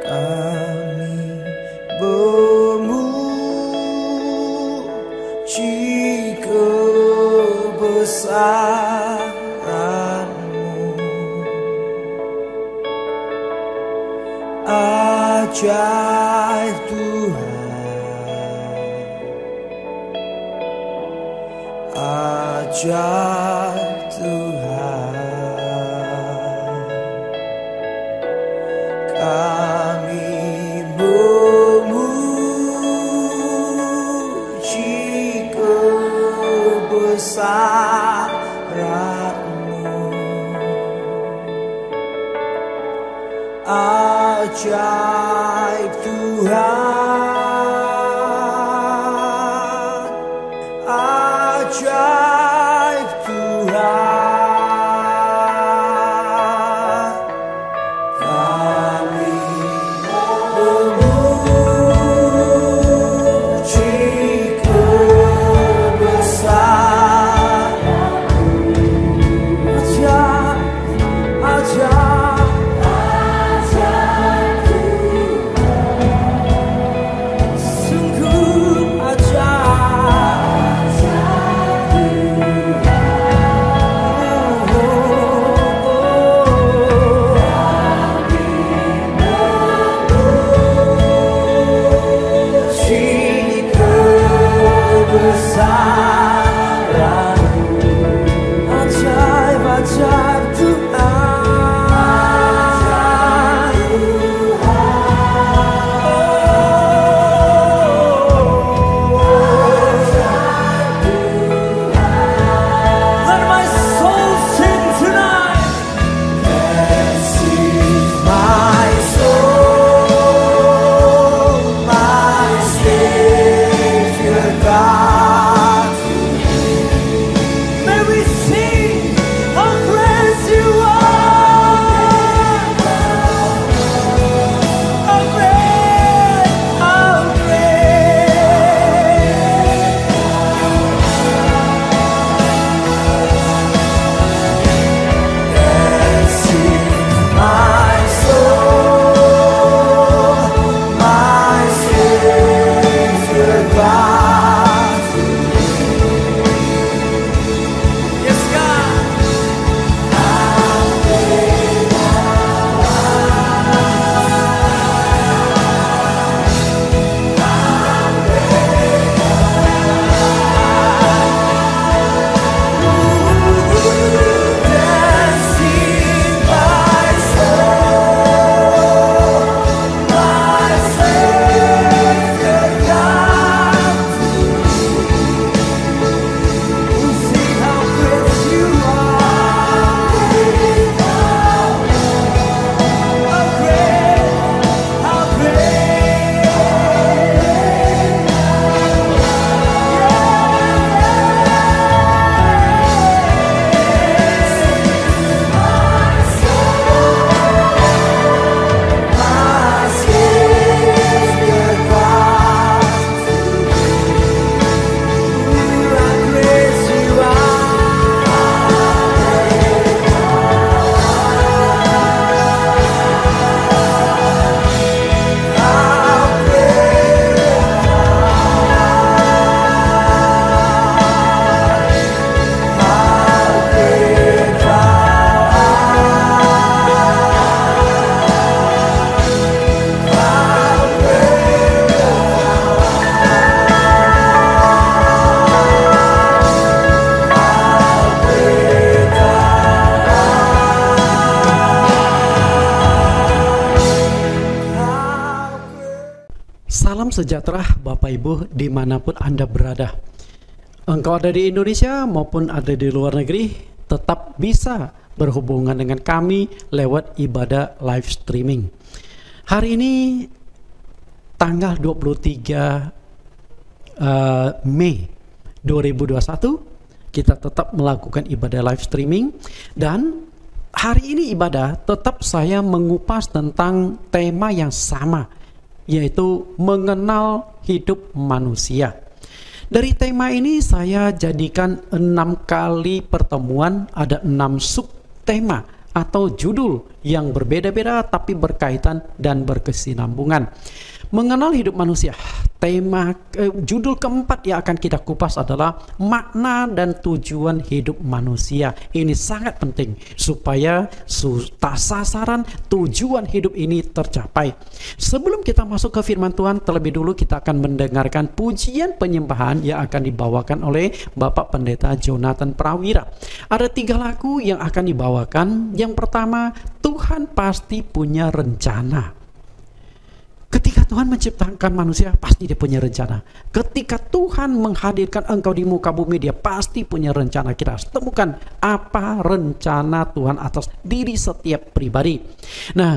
Kami memuji kebesaran-Mu, ajaib Tuhan, ajaib Tuhan. Kami memuji kebesaran-Mu, ajaib Tuhan, ajaib Tuhan. Salam sejahtera Bapak Ibu dimanapun Anda berada. Engkau ada di Indonesia maupun ada di luar negeri, tetap bisa berhubungan dengan kami lewat ibadah live streaming. Hari ini tanggal 23 Mei 2021 kita tetap melakukan ibadah live streaming, dan hari ini ibadah tetap saya mengupas tentang tema yang sama, yaitu mengenal hidup manusia. Dari tema ini saya jadikan 6 kali pertemuan, ada 6 subtema atau judul yang berbeda-beda tapi berkaitan dan berkesinambungan. Mengenal hidup manusia. Tema judul keempat yang akan kita kupas adalah makna dan tujuan hidup manusia. Ini sangat penting supaya sasaran tujuan hidup ini tercapai. Sebelum kita masuk ke firman Tuhan, terlebih dulu kita akan mendengarkan pujian penyembahan yang akan dibawakan oleh Bapak Pendeta Jonathan Prawira. Ada 3 lagu yang akan dibawakan. Yang pertama, Tuhan pasti punya rencana. Ketika Tuhan menciptakan manusia, pasti dia punya rencana. Ketika Tuhan menghadirkan engkau di muka bumi, dia pasti punya rencana. Kita harus temukan apa rencana Tuhan atas diri setiap pribadi. Nah,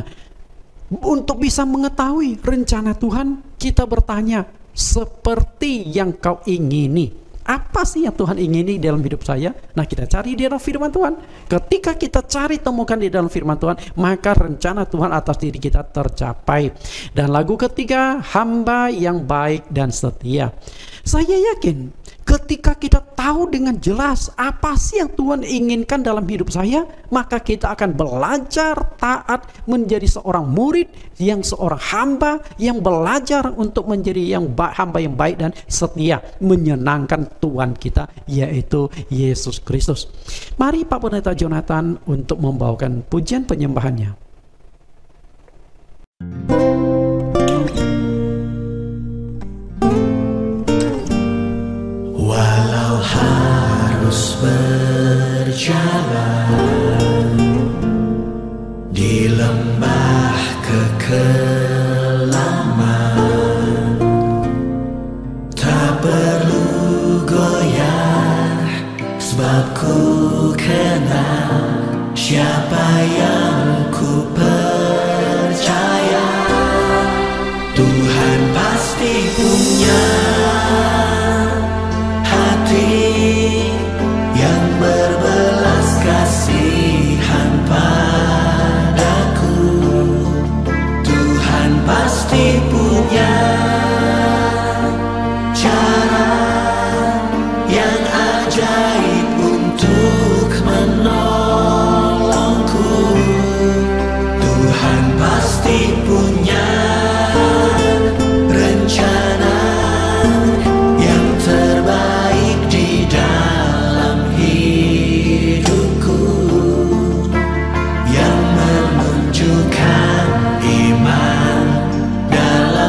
untuk bisa mengetahui rencana Tuhan, kita bertanya, seperti yang kau ingini. Apa sih yang Tuhan ingini dalam hidup saya? Nah, kita cari di dalam firman Tuhan. Ketika kita cari temukan di dalam firman Tuhan, maka rencana Tuhan atas diri kita tercapai. Dan lagu ketiga, hamba yang baik dan setia. Saya yakin ketika kita tahu dengan jelas apa sih yang Tuhan inginkan dalam hidup saya, maka kita akan belajar taat menjadi seorang murid, yang seorang hamba yang belajar untuk menjadi hamba yang baik dan setia, menyenangkan Tuhan kita, yaitu Yesus Kristus. Mari Pak Pendeta Jonathan untuk membawakan pujian penyembahannya. Walau harus berjalan di lembah kekelaman, tak perlu goyah, sebab ku kenal siapa yang ku percaya. Tuhan pasti punya yang berbelas kasihan padaku. Tuhan pasti punya cara yang ajaib untuk menolongku. Tuhan pasti punya rencana yang terbaik di dalam hidupku, yang menunjukkan iman dalam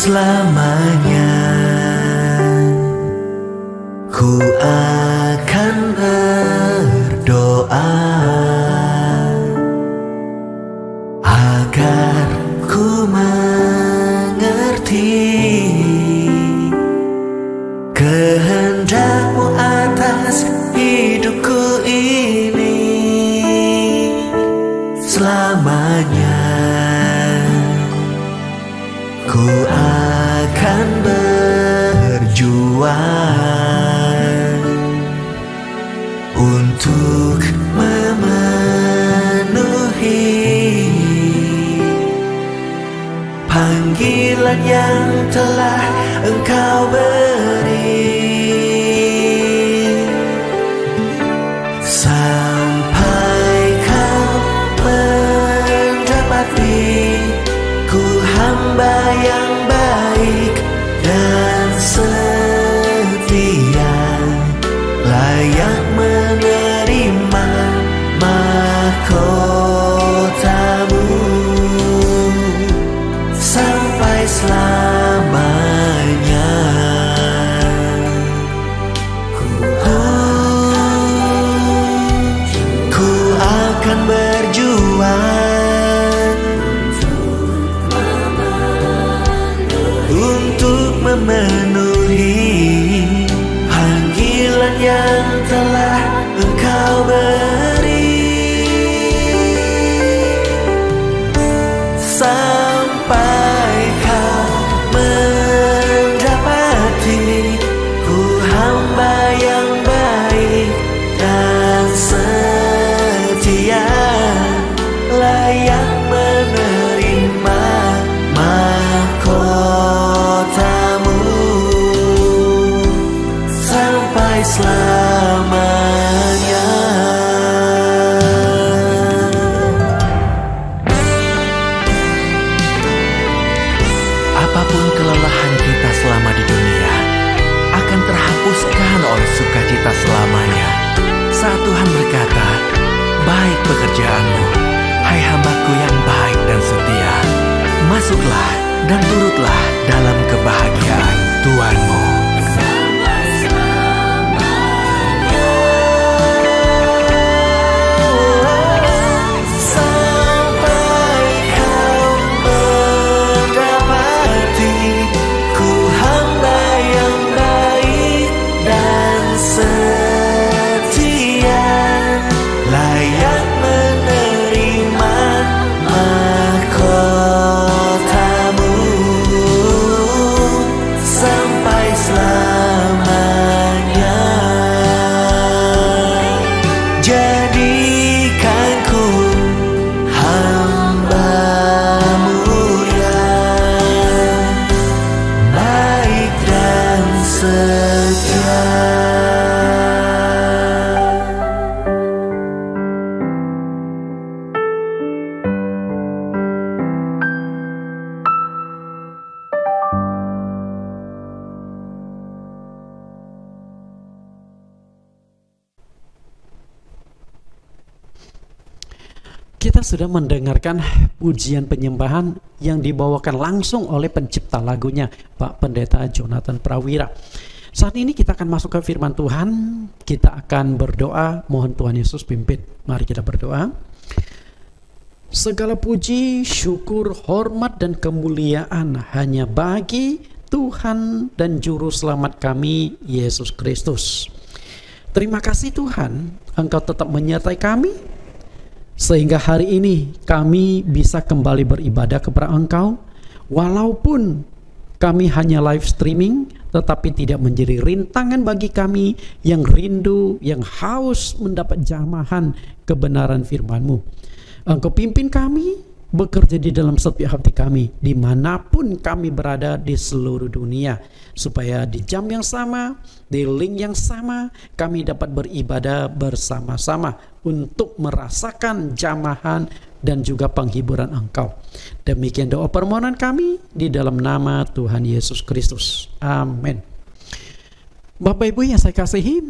selamanya. Ku akan berdoa agar ku mengerti kehendak-Mu atas hidupku ini selamanya. Ku akan berjuang untuk memenuhi panggilan yang telah Engkau beri, sampai Kau mendapati ku hamba yang baik dan setia, layak menerima mahkota-Mu sampai selamanya. Ku akan berjuang untuk memenuhi panggilan yang telah Engkau beri, sampai Kau mendapati ku hamba yang baik dan setia, layak menerima mahkota-Mu sampai selamanya. Apapun kelelahan kita selama di dunia akan terhapuskan oleh sukacita selamanya saat Tuhan berkata, "Baik pekerjaan-Mu, hai hamba-Ku yang baik dan setia. Masuklah dan turutlah dalam kebahagiaan Tuhan-Mu." Kita sudah mendengarkan pujian penyembahan yang dibawakan langsung oleh pencipta lagunya, Pak Pendeta Jonathan Prawira. Saat ini kita akan masuk ke firman Tuhan. Kita akan berdoa, mohon Tuhan Yesus pimpin. Mari kita berdoa. Segala puji, syukur, hormat, dan kemuliaan hanya bagi Tuhan dan Juru Selamat kami, Yesus Kristus. Terima kasih Tuhan, Engkau tetap menyertai kami, sehingga hari ini kami bisa kembali beribadah kepada Engkau. Walaupun kami hanya live streaming, tetapi tidak menjadi rintangan bagi kami yang rindu, yang haus mendapat jamahan kebenaran firman-Mu. Engkau pimpin kami bekerja di dalam setiap hati kami, dimanapun kami berada di seluruh dunia, supaya di jam yang sama, di link yang sama, kami dapat beribadah bersama-sama untuk merasakan jamahan dan juga penghiburan Engkau. Demikian doa permohonan kami di dalam nama Tuhan Yesus Kristus. Amin. Bapak Ibu yang saya kasihi,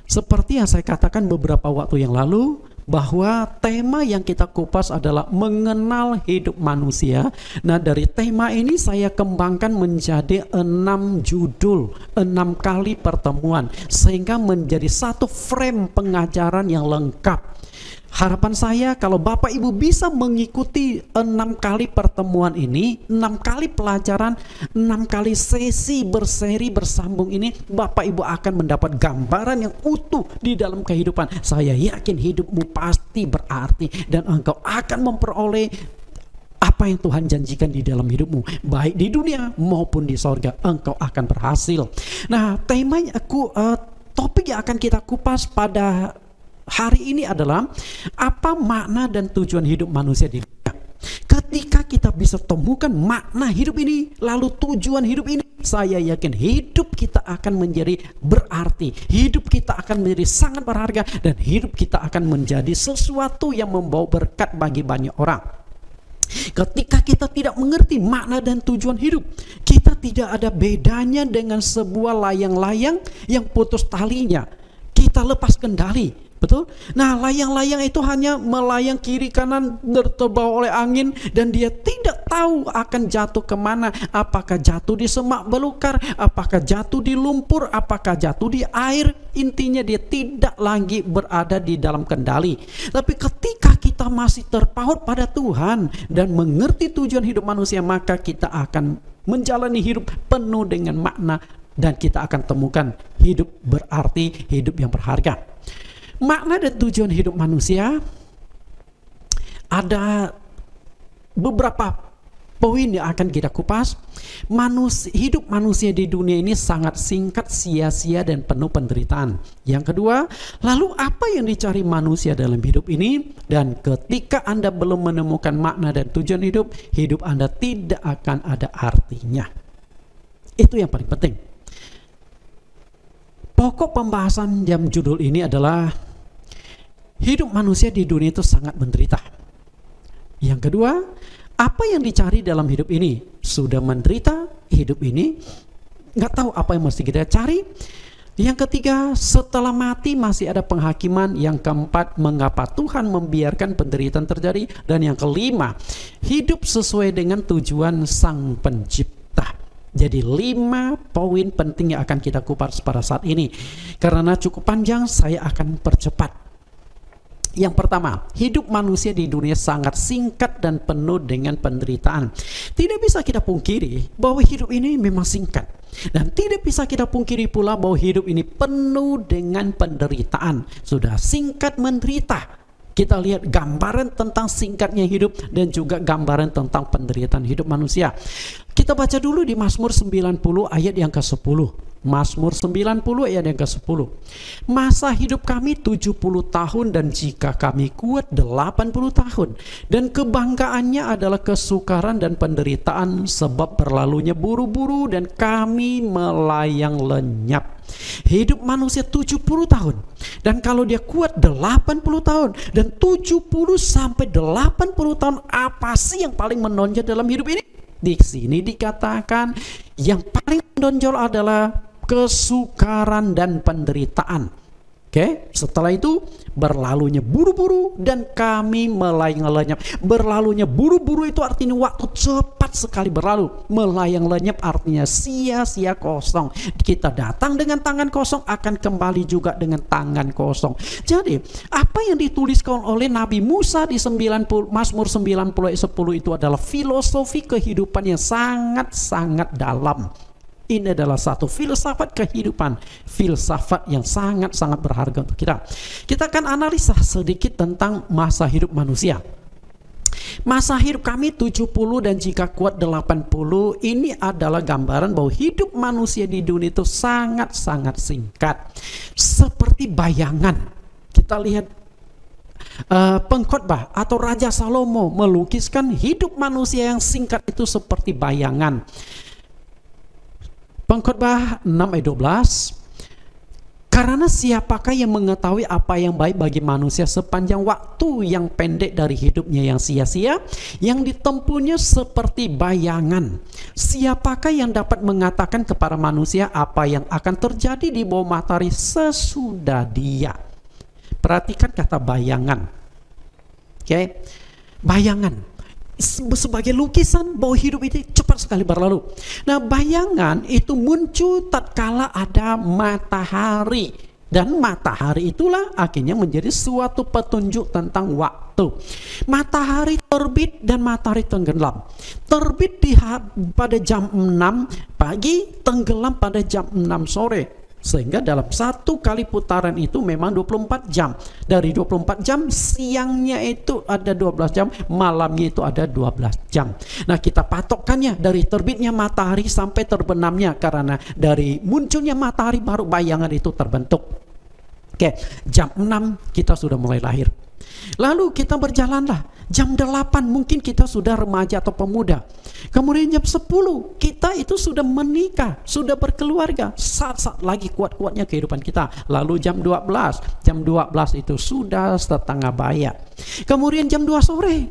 seperti yang saya katakan beberapa waktu yang lalu, bahwa tema yang kita kupas adalah mengenal hidup manusia. Nah, dari tema ini saya kembangkan menjadi 6 judul, 6 kali pertemuan, sehingga menjadi satu frame pengajaran yang lengkap. Harapan saya kalau Bapak Ibu bisa mengikuti 6 kali pertemuan ini, 6 kali pelajaran, 6 kali sesi berseri bersambung ini, Bapak Ibu akan mendapat gambaran yang utuh di dalam kehidupan. Saya yakin hidupmu pasti berarti dan engkau akan memperoleh apa yang Tuhan janjikan di dalam hidupmu, baik di dunia maupun di sorga. Engkau akan berhasil. Nah, temanya topik yang akan kita kupas pada hari ini adalah apa makna dan tujuan hidup manusia di dunia. Ketika kita bisa temukan makna hidup ini, lalu tujuan hidup ini, saya yakin hidup kita akan menjadi berarti, hidup kita akan menjadi sangat berharga, dan hidup kita akan menjadi sesuatu yang membawa berkat bagi banyak orang. Ketika kita tidak mengerti makna dan tujuan hidup, kita tidak ada bedanya dengan sebuah layang-layang yang putus talinya. Kita lepas kendali. Betul? Nah, layang-layang itu hanya melayang kiri kanan, terbawa oleh angin, dan dia tidak tahu akan jatuh kemana. Apakah jatuh di semak belukar, apakah jatuh di lumpur, apakah jatuh di air. Intinya dia tidak lagi berada di dalam kendali. Tapi ketika kita masih terpaut pada Tuhan dan mengerti tujuan hidup manusia, maka kita akan menjalani hidup penuh dengan makna, dan kita akan temukan hidup berarti, hidup yang berharga. Makna dan tujuan hidup manusia, ada beberapa poin yang akan kita kupas. Hidup manusia di dunia ini sangat singkat, sia-sia, dan penuh penderitaan. Yang kedua, lalu apa yang dicari manusia dalam hidup ini? Dan ketika Anda belum menemukan makna dan tujuan hidup, hidup Anda tidak akan ada artinya. Itu yang paling penting. Pokok pembahasan dalam judul ini adalah hidup manusia di dunia itu sangat menderita. Yang kedua, apa yang dicari dalam hidup ini? Sudah menderita hidup ini, nggak tahu apa yang mesti kita cari. Yang ketiga, setelah mati masih ada penghakiman. Yang keempat, mengapa Tuhan membiarkan penderitaan terjadi. Dan yang kelima, hidup sesuai dengan tujuan Sang Pencipta. Jadi 5 poin penting yang akan kita kupas pada saat ini. Karena cukup panjang, saya akan percepat. Yang pertama, hidup manusia di dunia sangat singkat dan penuh dengan penderitaan. Tidak bisa kita pungkiri bahwa hidup ini memang singkat. Dan tidak bisa kita pungkiri pula bahwa hidup ini penuh dengan penderitaan. Sudah singkat menderita. Kita lihat gambaran tentang singkatnya hidup dan juga gambaran tentang penderitaan hidup manusia. Kita baca dulu di Mazmur 90 ayat yang ke-10. Mazmur 90 ayat yang ke-10. Masa hidup kami 70 tahun dan jika kami kuat 80 tahun. Dan kebanggaannya adalah kesukaran dan penderitaan sebab berlalunya buru-buru dan kami melayang lenyap. Hidup manusia 70 tahun. Dan kalau dia kuat 80 tahun. Dan 70 sampai 80 tahun, apa sih yang paling menonjol dalam hidup ini? Di sini dikatakan yang paling menonjol adalah kesukaran dan penderitaan. Oke, setelah itu berlalunya buru-buru dan kami melayang lenyap. Berlalunya buru-buru itu artinya waktu cepat sekali berlalu. Melayang lenyap artinya sia-sia kosong. Kita datang dengan tangan kosong, akan kembali juga dengan tangan kosong. Jadi apa yang dituliskan oleh Nabi Musa di Mazmur 90 ayat 10 itu adalah filosofi kehidupan yang sangat-sangat dalam. Ini adalah satu filsafat kehidupan, filsafat yang sangat-sangat berharga untuk kita. Kita akan analisa sedikit tentang masa hidup manusia. Masa hidup kami 70 dan jika kuat 80, ini adalah gambaran bahwa hidup manusia di dunia itu sangat-sangat singkat. Seperti bayangan. Kita lihat pengkhotbah atau Raja Salomo melukiskan hidup manusia yang singkat itu seperti bayangan. Pengkhotbah 6 ayat 12. Karena siapakah yang mengetahui apa yang baik bagi manusia sepanjang waktu yang pendek dari hidupnya yang sia-sia, yang ditempuhnya seperti bayangan. Siapakah yang dapat mengatakan kepada manusia apa yang akan terjadi di bawah matahari sesudah dia? Perhatikan kata bayangan. Oke. Bayangan sebagai lukisan bahwa hidup itu cepat sekali berlalu. Nah, bayangan itu muncul tatkala ada matahari, dan matahari itulah akhirnya menjadi suatu petunjuk tentang waktu. Matahari terbit dan matahari tenggelam. Terbit pada jam 6 pagi, tenggelam pada jam 6 sore. Sehingga dalam satu kali putaran itu memang 24 jam. Dari 24 jam, siangnya itu ada 12 jam, malamnya itu ada 12 jam. Nah, kita patokkannya dari terbitnya matahari sampai terbenamnya, karena dari munculnya matahari baru bayangan itu terbentuk. Oke, jam 6 kita sudah mulai lahir. Lalu kita berjalanlah. Jam 8 mungkin kita sudah remaja atau pemuda. Kemudian jam 10 kita itu sudah menikah, sudah berkeluarga. Saat-saat lagi kuat-kuatnya kehidupan kita. Lalu jam 12 itu sudah setengah baya. Kemudian jam 2 sore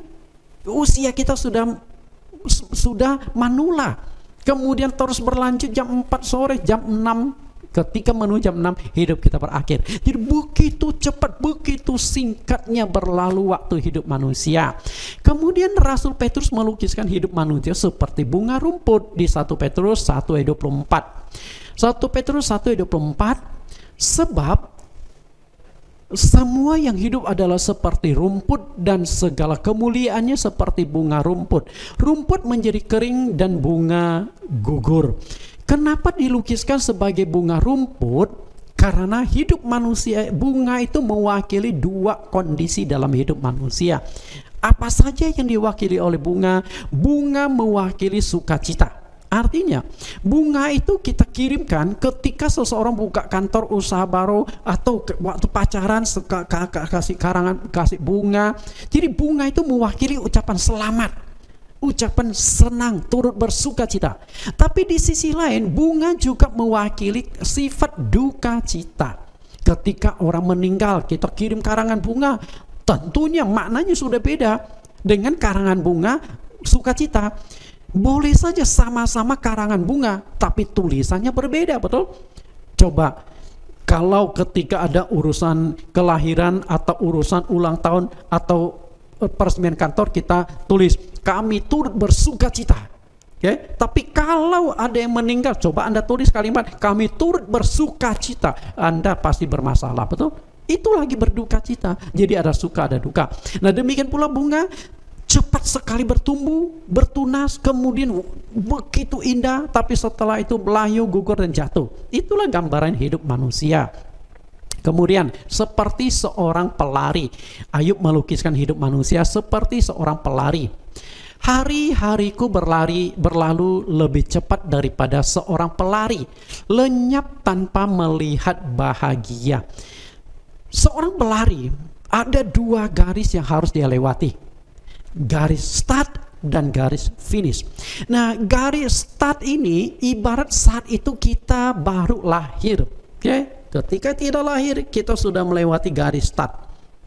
usia kita sudah manula. Kemudian terus berlanjut jam 4 sore, jam 6. Ketika menuju jam 6 hidup kita berakhir. Jadi begitu cepat, begitu singkatnya berlalu waktu hidup manusia. Kemudian Rasul Petrus melukiskan hidup manusia seperti bunga rumput di 1 Petrus 1 ayat 24. 1 Petrus 1 ayat 24, sebab semua yang hidup adalah seperti rumput dan segala kemuliaannya seperti bunga rumput. Rumput menjadi kering dan bunga gugur. Kenapa dilukiskan sebagai bunga rumput? Karena hidup manusia, bunga itu mewakili dua kondisi dalam hidup manusia. Apa saja yang diwakili oleh bunga? Bunga mewakili sukacita. Artinya, bunga itu kita kirimkan ketika seseorang buka kantor usaha baru atau waktu pacaran kasih bunga. Jadi bunga itu mewakili ucapan selamat, ucapan senang, turut bersuka cita. Tapi di sisi lain, bunga juga mewakili sifat duka cita. Ketika orang meninggal, kita kirim karangan bunga, tentunya maknanya sudah beda dengan karangan bunga sukacita. Boleh saja sama-sama karangan bunga, tapi tulisannya berbeda, betul? Coba kalau ketika ada urusan kelahiran atau urusan ulang tahun atau peresmian kantor, kita tulis kami turut bersuka cita. Okay? Tapi kalau ada yang meninggal, coba Anda tulis kalimat kami turut bersuka cita, Anda pasti bermasalah, betul? Itu lagi berduka cita. Jadi ada suka, ada duka. Nah, demikian pula bunga cepat sekali bertumbuh, bertunas, kemudian begitu indah, tapi setelah itu belayu, gugur, dan jatuh. Itulah gambaran hidup manusia. Kemudian seperti seorang pelari, Ayub melukiskan hidup manusia seperti seorang pelari. Hari-hariku berlalu lebih cepat daripada seorang pelari, lenyap tanpa melihat bahagia. Seorang pelari ada dua garis yang harus dia lewati, garis start dan garis finish. Nah, garis start ini ibarat saat itu kita baru lahir. Okay? Ketika tidak lahir, kita sudah melewati garis start.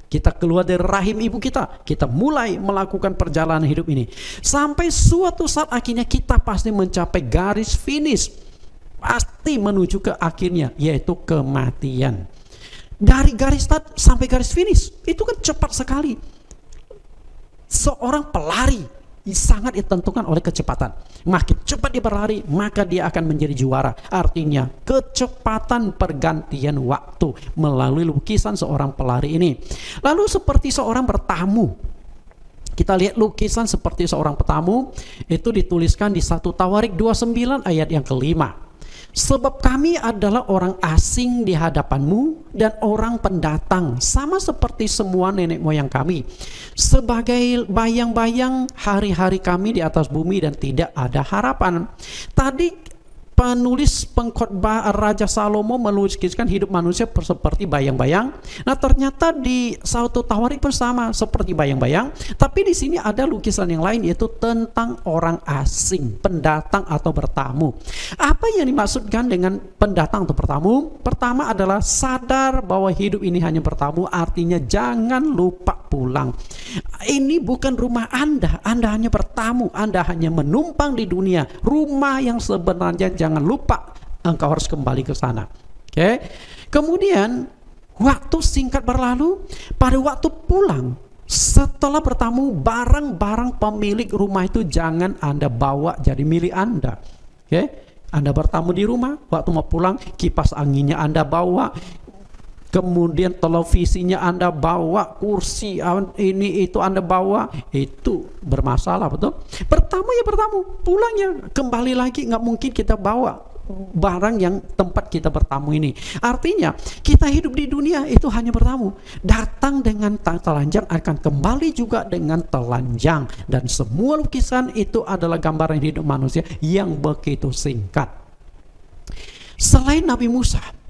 Kita keluar dari rahim ibu kita, kita mulai melakukan perjalanan hidup ini. Sampai suatu saat akhirnya kita pasti mencapai garis finish. Pasti menuju ke akhirnya, yaitu kematian. Dari garis start sampai garis finish, itu kan cepat sekali. Seorang pelari sangat ditentukan oleh kecepatan. Makin cepat dia berlari, maka dia akan menjadi juara. Artinya kecepatan pergantian waktu melalui lukisan seorang pelari ini. Lalu seperti seorang bertamu, kita lihat lukisan seperti seorang petamu itu dituliskan di 1 Tawarik 29 ayat yang kelima. Sebab kami adalah orang asing di hadapanmu dan orang pendatang, sama seperti semua nenek moyang kami. Sebagai bayang-bayang hari-hari kami di atas bumi dan tidak ada harapan. Tadi penulis pengkhotbah Raja Salomo melukiskan hidup manusia seperti bayang-bayang. Nah, ternyata di 1 Tawarik pun sama seperti bayang-bayang, tapi di sini ada lukisan yang lain, yaitu tentang orang asing, pendatang atau bertamu. Apa yang dimaksudkan dengan pendatang atau bertamu? Pertama adalah sadar bahwa hidup ini hanya bertamu, artinya jangan lupa pulang. Ini bukan rumah Anda hanya bertamu, Anda hanya menumpang di dunia. Rumah yang sebenarnya jangan lupa, engkau harus kembali ke sana. Oke. Kemudian waktu singkat berlalu, pada waktu pulang Setelah bertamu, barang-barang pemilik rumah itu jangan Anda bawa jadi milik Anda. Oke? Anda bertamu di rumah, waktu mau pulang, kipas anginnya Anda bawa, kemudian televisinya Anda bawa, kursi ini itu Anda bawa, itu bermasalah, betul? Bertamu ya bertamu, pulang ya kembali lagi, nggak mungkin kita bawa barang yang tempat kita bertamu ini. Artinya kita hidup di dunia itu hanya bertamu, datang dengan telanjang akan kembali juga dengan telanjang, dan semua lukisan itu adalah gambaran hidup manusia yang begitu singkat. Selain Nabi Musa,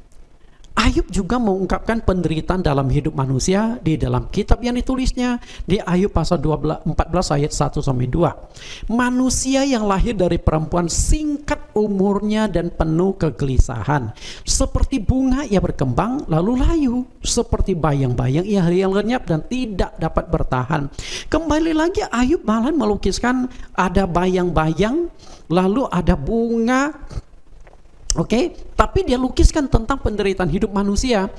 Ayub juga mengungkapkan penderitaan dalam hidup manusia di dalam kitab yang ditulisnya di Ayub pasal 14 ayat 1-2. Manusia yang lahir dari perempuan singkat umurnya dan penuh kegelisahan. Seperti bunga ia berkembang lalu layu, seperti bayang-bayang ia lenyap dan tidak dapat bertahan. Kembali lagi Ayub malah melukiskan ada bayang-bayang, lalu ada bunga. Oke, tapi dia lukiskan tentang penderitaan hidup manusia.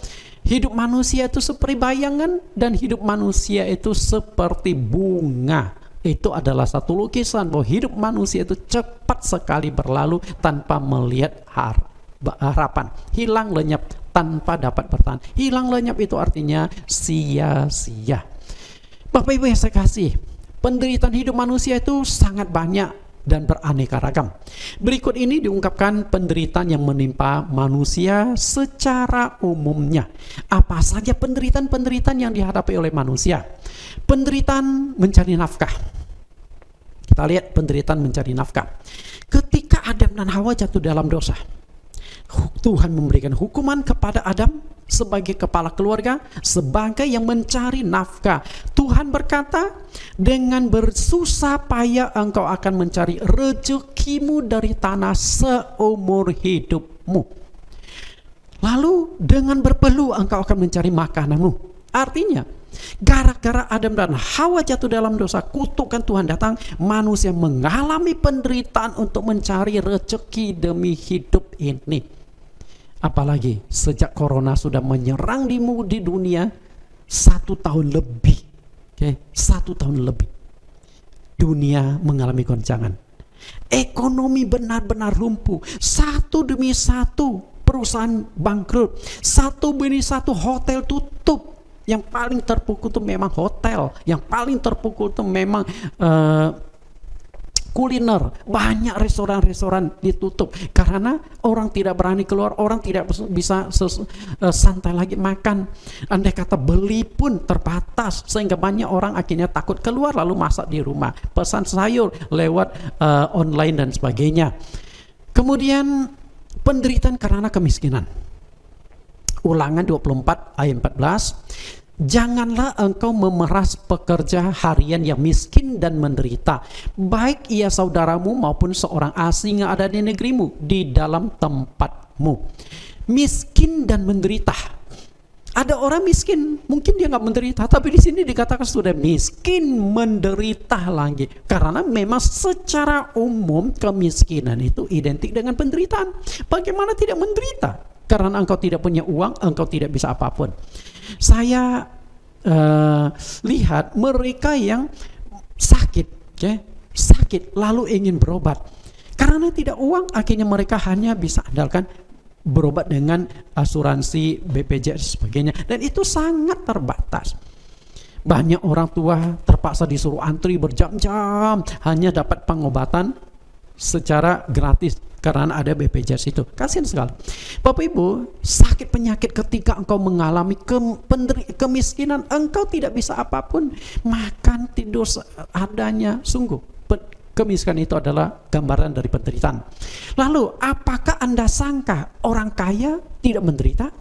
Hidup manusia itu seperti bayangan dan hidup manusia itu seperti bunga. Itu adalah satu lukisan bahwa hidup manusia itu cepat sekali berlalu tanpa melihat harapan. Hilang lenyap tanpa dapat bertahan. Hilang lenyap itu artinya sia-sia. Bapak Ibu yang saya kasih, penderitaan hidup manusia itu sangat banyak dan beraneka ragam. Berikut ini diungkapkan penderitaan yang menimpa manusia secara umumnya. Apa saja penderitaan-penderitaan yang dihadapi oleh manusia? Penderitaan mencari nafkah. Kita lihat penderitaan mencari nafkah. Ketika Adam dan Hawa jatuh dalam dosa, Tuhan memberikan hukuman kepada Adam sebagai kepala keluarga, sebagai yang mencari nafkah. Tuhan berkata, dengan bersusah payah engkau akan mencari rezekimu dari tanah seumur hidupmu. Lalu dengan berpeluh engkau akan mencari makananmu. Artinya, gara-gara Adam dan Hawa jatuh dalam dosa, kutukan Tuhan datang, manusia mengalami penderitaan untuk mencari rezeki demi hidup ini. Apalagi sejak corona sudah menyerang di dunia 1 tahun lebih. Okay? 1 tahun lebih. Dunia mengalami goncangan. Ekonomi benar-benar lumpuh. Satu demi satu perusahaan bangkrut. Satu demi satu hotel tutup. Yang paling terpukul itu memang hotel. Yang paling terpukul itu memang kuliner. Banyak restoran-restoran ditutup karena orang tidak berani keluar, orang tidak bisa santai lagi makan. Andai kata beli pun terbatas, sehingga banyak orang akhirnya takut keluar lalu masak di rumah, pesan sayur lewat online dan sebagainya. Kemudian penderitaan karena kemiskinan. Ulangan 24 ayat 14. Janganlah engkau memeras pekerja harian yang miskin dan menderita, baik ia saudaramu maupun seorang asing yang ada di negerimu, di dalam tempatmu. Miskin dan menderita. Ada orang miskin, mungkin dia nggak menderita, tapi di sini dikatakan sudah miskin menderita lagi, karena memang secara umum kemiskinan itu identik dengan penderitaan. Bagaimana tidak menderita? Karena engkau tidak punya uang, engkau tidak bisa apapun. Saya lihat mereka yang sakit, sakit lalu ingin berobat. Karena tidak uang, akhirnya mereka hanya bisa andalkan berobat dengan asuransi BPJS dan sebagainya. Dan itu sangat terbatas. Banyak orang tua terpaksa disuruh antri berjam-jam hanya dapat pengobatan secara gratis karena ada BPJS itu. Kasihan sekali. Bapak Ibu, sakit penyakit ketika engkau mengalami kemiskinan, engkau tidak bisa apapun, makan, tidur adanya. Sungguh, kemiskinan itu adalah gambaran dari penderitaan. Lalu, apakah Anda sangka orang kaya tidak menderita?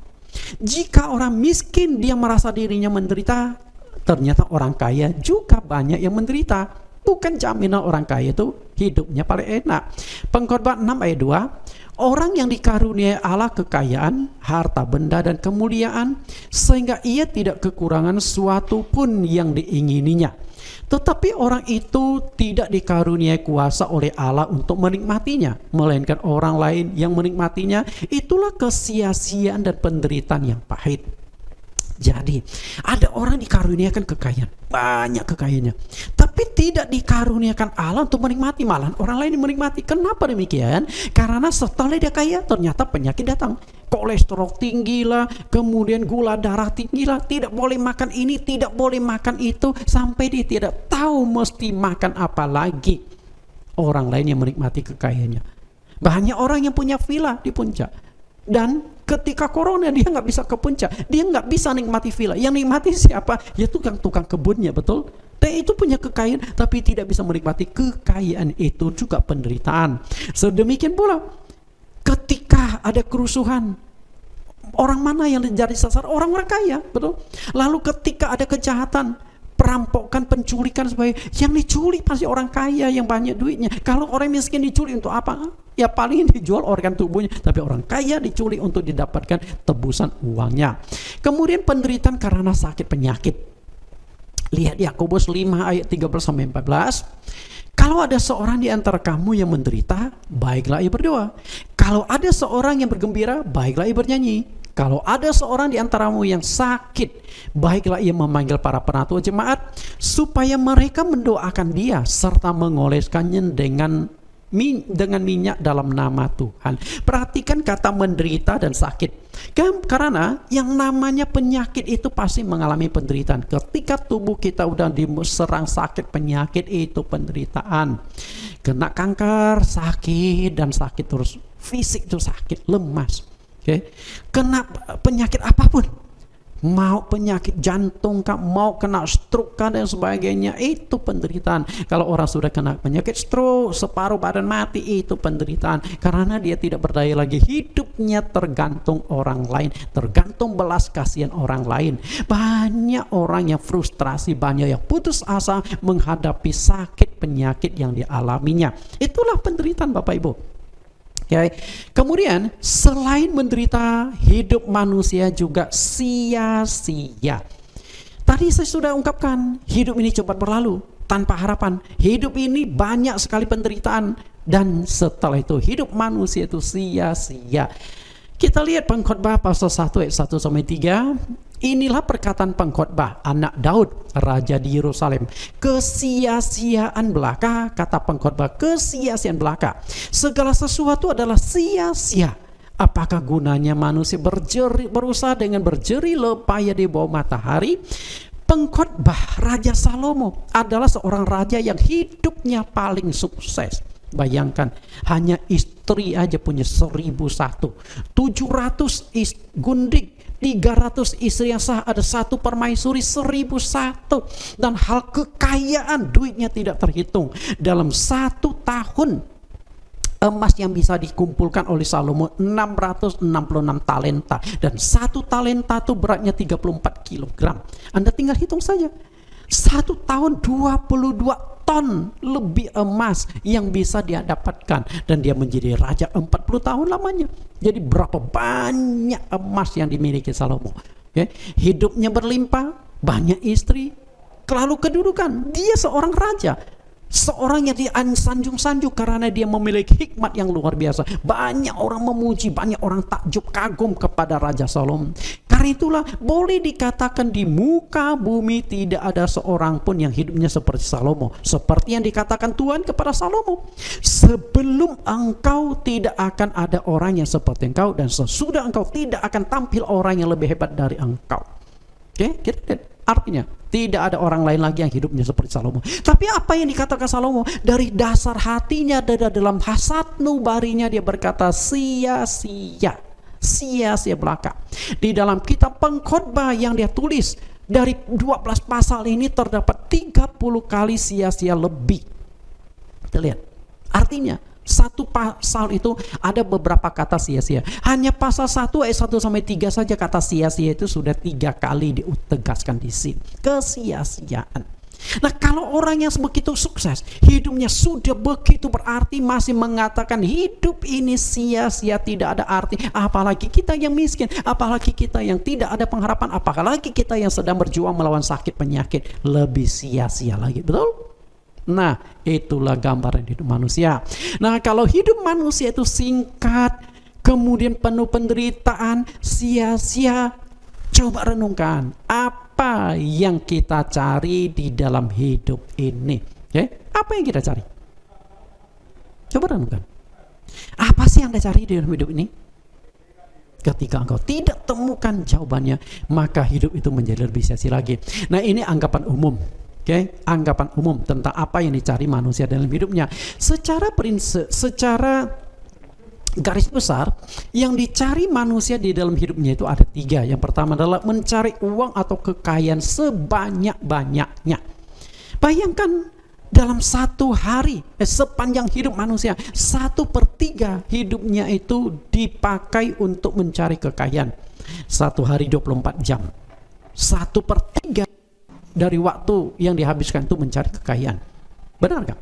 Jika orang miskin dia merasa dirinya menderita, ternyata orang kaya juga banyak yang menderita. Bukan jaminan orang kaya itu hidupnya paling enak. Pengkhotbah 6 ayat 2, orang yang dikaruniai Allah kekayaan, harta benda dan kemuliaan, sehingga ia tidak kekurangan suatu pun yang diingininya. Tetapi orang itu tidak dikaruniai kuasa oleh Allah untuk menikmatinya, melainkan orang lain yang menikmatinya. Itulah kesia-siaan dan penderitaan yang pahit. Jadi ada orang dikaruniakan kekayaan, banyak kekayaannya, tapi tidak dikaruniakan Allah untuk menikmati, malah orang lain yang menikmati. Kenapa demikian? Karena setelah dia kaya ternyata penyakit datang. Kolesterol tinggi lah, kemudian gula darah tinggi lah, tidak boleh makan ini, tidak boleh makan itu, sampai dia tidak tahu mesti makan apa lagi. Orang lain yang menikmati kekayaannya. Banyak orang yang punya villa di puncak, dan ketika corona dia nggak bisa ke puncak, dia nggak bisa nikmati villa. Yang nikmati siapa? Ya tukang kebunnya, betul? Dan itu punya kekayaan, tapi tidak bisa menikmati kekayaan itu, juga penderitaan. Sedemikian pula ketika ada kerusuhan, orang mana yang jadi sasaran? Orang-orang kaya, betul? Lalu ketika ada kejahatan, perampokan, penculikan, sebagai yang diculik pasti orang kaya yang banyak duitnya. Kalau orang miskin diculik untuk apa? Ya paling dijual organ tubuhnya. Tapi orang kaya diculik untuk didapatkan tebusan uangnya. Kemudian penderitaan karena sakit penyakit. Lihat Yakobus 5 ayat 13-14. Kalau ada seorang di antara kamu yang menderita, baiklah ia berdoa. Kalau ada seorang yang bergembira, baiklah ia bernyanyi. Kalau ada seorang di antaramu yang sakit, baiklah ia memanggil para penatua jemaat, supaya mereka mendoakan dia, serta mengoleskannya dengan minyak dalam nama Tuhan. Perhatikan kata menderita dan sakit. Karena yang namanya penyakit itu pasti mengalami penderitaan. Ketika tubuh kita udah diserang sakit penyakit, itu penderitaan. Kena kanker, sakit, dan sakit terus. Fisik itu sakit, lemas. Kena penyakit apapun, mau penyakit jantung, mau kena stroke dan sebagainya, itu penderitaan. Kalau orang sudah kena penyakit stroke, separuh badan mati, itu penderitaan. Karena dia tidak berdaya lagi, hidupnya tergantung orang lain, tergantung belas kasihan orang lain. Banyak orang yang frustrasi, banyak yang putus asa menghadapi sakit penyakit yang dialaminya. Itulah penderitaan, Bapak Ibu. Kemudian selain menderita, hidup manusia juga sia-sia. Tadi saya sudah ungkapkan, hidup ini cepat berlalu tanpa harapan. Hidup ini banyak sekali penderitaan, dan setelah itu hidup manusia itu sia-sia. Kita lihat Pengkhotbah pasal 1 ayat 1-3. Inilah perkataan pengkhotbah anak Daud, raja di Yerusalem. Kesia-siaan belaka, kata pengkhotbah, kesia-siaan belaka. Segala sesuatu adalah sia-sia. Apakah gunanya manusia berusaha dengan berjeri lepaya di bawah matahari? Pengkhotbah Raja Salomo adalah seorang raja yang hidupnya paling sukses. Bayangkan, hanya istri aja punya 1001, 700 gundik, 300 istri yang sah, ada 1 permaisuri, 1001. Dan hal kekayaan, duitnya tidak terhitung. Dalam 1 tahun, emas yang bisa dikumpulkan oleh Salomo 666 talenta. Dan 1 talenta itu beratnya 34 kilogram. Anda tinggal hitung saja. 1 tahun 22 ton lebih emas yang bisa dia dapatkan. Dan dia menjadi raja 40 tahun lamanya. Jadi berapa banyak emas yang dimiliki Salomo. Hidupnya berlimpah, banyak istri. Lalu kedudukan, dia seorang raja, seorang yang disanjung-sanjung karena dia memiliki hikmat yang luar biasa. Banyak orang memuji, banyak orang takjub kagum kepada Raja Salomo. Karena itulah boleh dikatakan di muka bumi tidak ada seorang pun yang hidupnya seperti Salomo. Seperti yang dikatakan Tuhan kepada Salomo, sebelum engkau tidak akan ada orang yang seperti engkau, dan sesudah engkau tidak akan tampil orang yang lebih hebat dari engkau. Artinya tidak ada orang lain lagi yang hidupnya seperti Salomo. Tapi apa yang dikatakan Salomo? Dari dasar hatinya, dari dalam hasad nubarinya, dia berkata sia-sia. Sia-sia belaka. Di dalam kitab Pengkhotbah yang dia tulis, dari 12 pasal ini terdapat 30 kali sia-sia lebih. Kita lihat. Artinya 1 pasal itu ada beberapa kata sia-sia. Hanya pasal 1 ayat 1-3 saja kata sia-sia itu sudah 3 kali ditegaskan di sini. Kesia-siaan. Nah, kalau orang yang begitu sukses, hidupnya sudah begitu berarti, masih mengatakan hidup ini sia-sia, tidak ada arti. Apalagi kita yang miskin, apalagi kita yang tidak ada pengharapan, apalagi kita yang sedang berjuang melawan sakit penyakit, lebih sia-sia lagi, betul? Nah, itulah gambaran hidup manusia. Nah, kalau hidup manusia itu singkat, kemudian penuh penderitaan, sia-sia, Coba renungkan, apa yang kita cari di dalam hidup ini? Apa yang kita cari? Coba renungkan. Apa sih yang Anda cari di dalam hidup ini? Ketika engkau tidak temukan jawabannya, maka hidup itu menjadi lebih sia-sia lagi. Nah, ini anggapan umum. Anggapan umum tentang apa yang dicari manusia dalam hidupnya. Secara prinsip, secara garis besar, yang dicari manusia di dalam hidupnya itu ada 3. Yang pertama adalah mencari uang atau kekayaan sebanyak-banyaknya. Bayangkan dalam satu hari, sepanjang hidup manusia, 1/3 hidupnya itu dipakai untuk mencari kekayaan. Satu hari 24 jam. 1/3 dari waktu yang dihabiskan itu mencari kekayaan. Benar gak?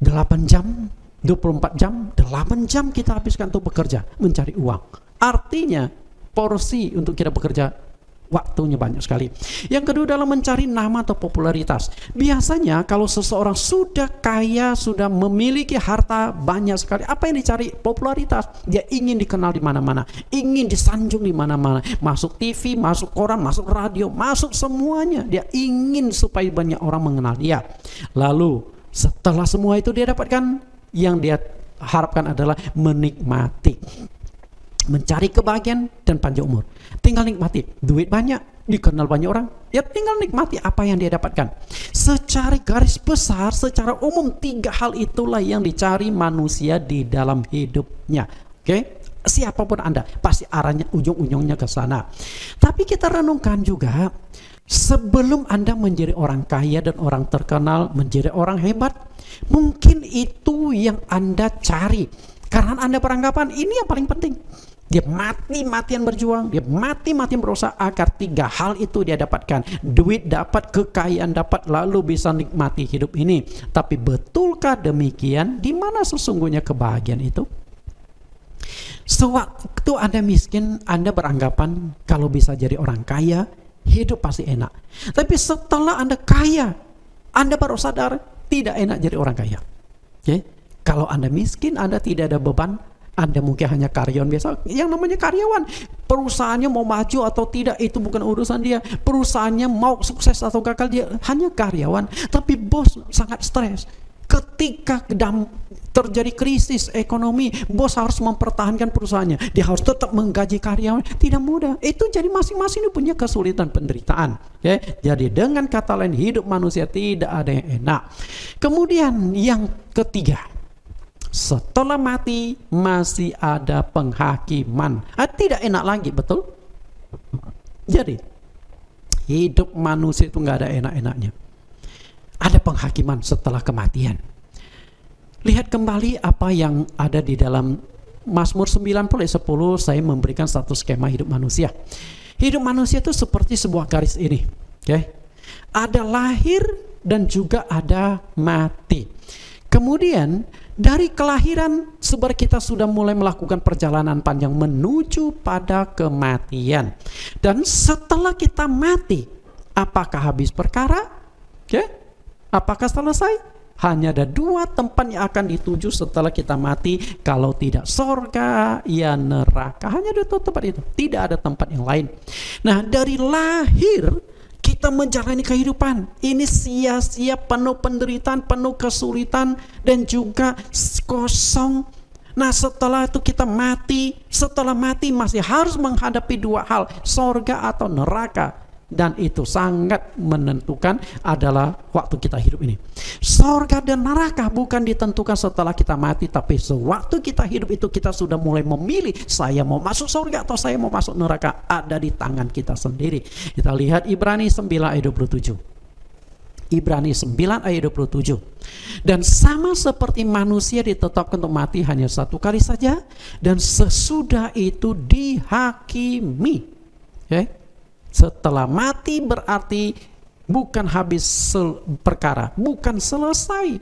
8 jam, 24 jam, 8 jam kita habiskan untuk bekerja, mencari uang. Artinya porsi untuk kita bekerja waktunya banyak sekali. Yang kedua adalah mencari nama atau popularitas. Biasanya kalau seseorang sudah kaya, sudah memiliki harta banyak sekali, apa yang dicari? Popularitas. Dia ingin dikenal di mana-mana, ingin disanjung di mana-mana, masuk TV, masuk koran, masuk radio, masuk semuanya. Dia ingin supaya banyak orang mengenal dia. Lalu setelah semua itu dia dapatkan, yang dia harapkan adalah menikmati, mencari kebahagiaan dan panjang umur. Tinggal nikmati, duit banyak, dikenal banyak orang, ya tinggal nikmati apa yang dia dapatkan. Secara garis besar, secara umum, 3 hal itulah yang dicari manusia di dalam hidupnya. Siapapun Anda, pasti arahnya ujung-ujungnya ke sana. Tapi kita renungkan juga, sebelum Anda menjadi orang kaya dan orang terkenal, menjadi orang hebat, mungkin itu yang Anda cari. Karena Anda beranggapan ini yang paling penting. Dia mati-matian berjuang, dia mati-matian berusaha agar 3 hal itu dia dapatkan. Duit dapat, kekayaan dapat, lalu bisa nikmati hidup ini. Tapi betulkah demikian? Di mana sesungguhnya kebahagiaan itu? Sewaktu Anda miskin, Anda beranggapan kalau bisa jadi orang kaya, hidup pasti enak. Tapi setelah Anda kaya, Anda baru sadar tidak enak jadi orang kaya. Kalau Anda miskin, Anda tidak ada beban, Anda mungkin hanya karyawan biasa. Yang namanya karyawan, perusahaannya mau maju atau tidak itu bukan urusan dia. Perusahaannya mau sukses atau gagal, dia hanya karyawan. Tapi bos sangat stres. Ketika terjadi krisis ekonomi, bos harus mempertahankan perusahaannya. Dia harus tetap menggaji karyawan. Tidak mudah. Itu jadi masing-masing punya kesulitan, penderitaan. Jadi dengan kata lain, hidup manusia tidak ada yang enak. Kemudian yang ketiga, setelah mati masih ada penghakiman. Tidak enak lagi, betul? Jadi hidup manusia itu nggak ada enak-enaknya. Ada penghakiman setelah kematian. Lihat kembali apa yang ada di dalam Mazmur 90:10. Saya memberikan satu skema hidup manusia. Hidup manusia itu seperti sebuah garis ini. Ada lahir dan juga ada mati. Kemudian dari kelahiran, sebenarnya kita sudah mulai melakukan perjalanan panjang menuju pada kematian. Dan setelah kita mati, apakah habis perkara? Apakah selesai? Hanya ada 2 tempat yang akan dituju setelah kita mati. Kalau tidak sorga, ya neraka. Hanya ada 2 tempat itu. Tidak ada tempat yang lain. Nah, dari lahir kita menjalani kehidupan ini sia-sia, penuh penderitaan, penuh kesulitan, dan juga kosong. Nah, setelah itu kita mati. Setelah mati masih harus menghadapi 2 hal, sorga atau neraka. Dan itu sangat menentukan adalah waktu kita hidup ini. Sorga dan neraka bukan ditentukan setelah kita mati, tapi sewaktu kita hidup itu kita sudah mulai memilih, saya mau masuk sorga atau saya mau masuk neraka. Ada di tangan kita sendiri. Kita lihat Ibrani 9 ayat 27. Ibrani 9 ayat 27. Dan sama seperti manusia ditetapkan untuk mati hanya 1 kali saja, dan sesudah itu dihakimi. Setelah mati berarti bukan habis perkara, bukan selesai.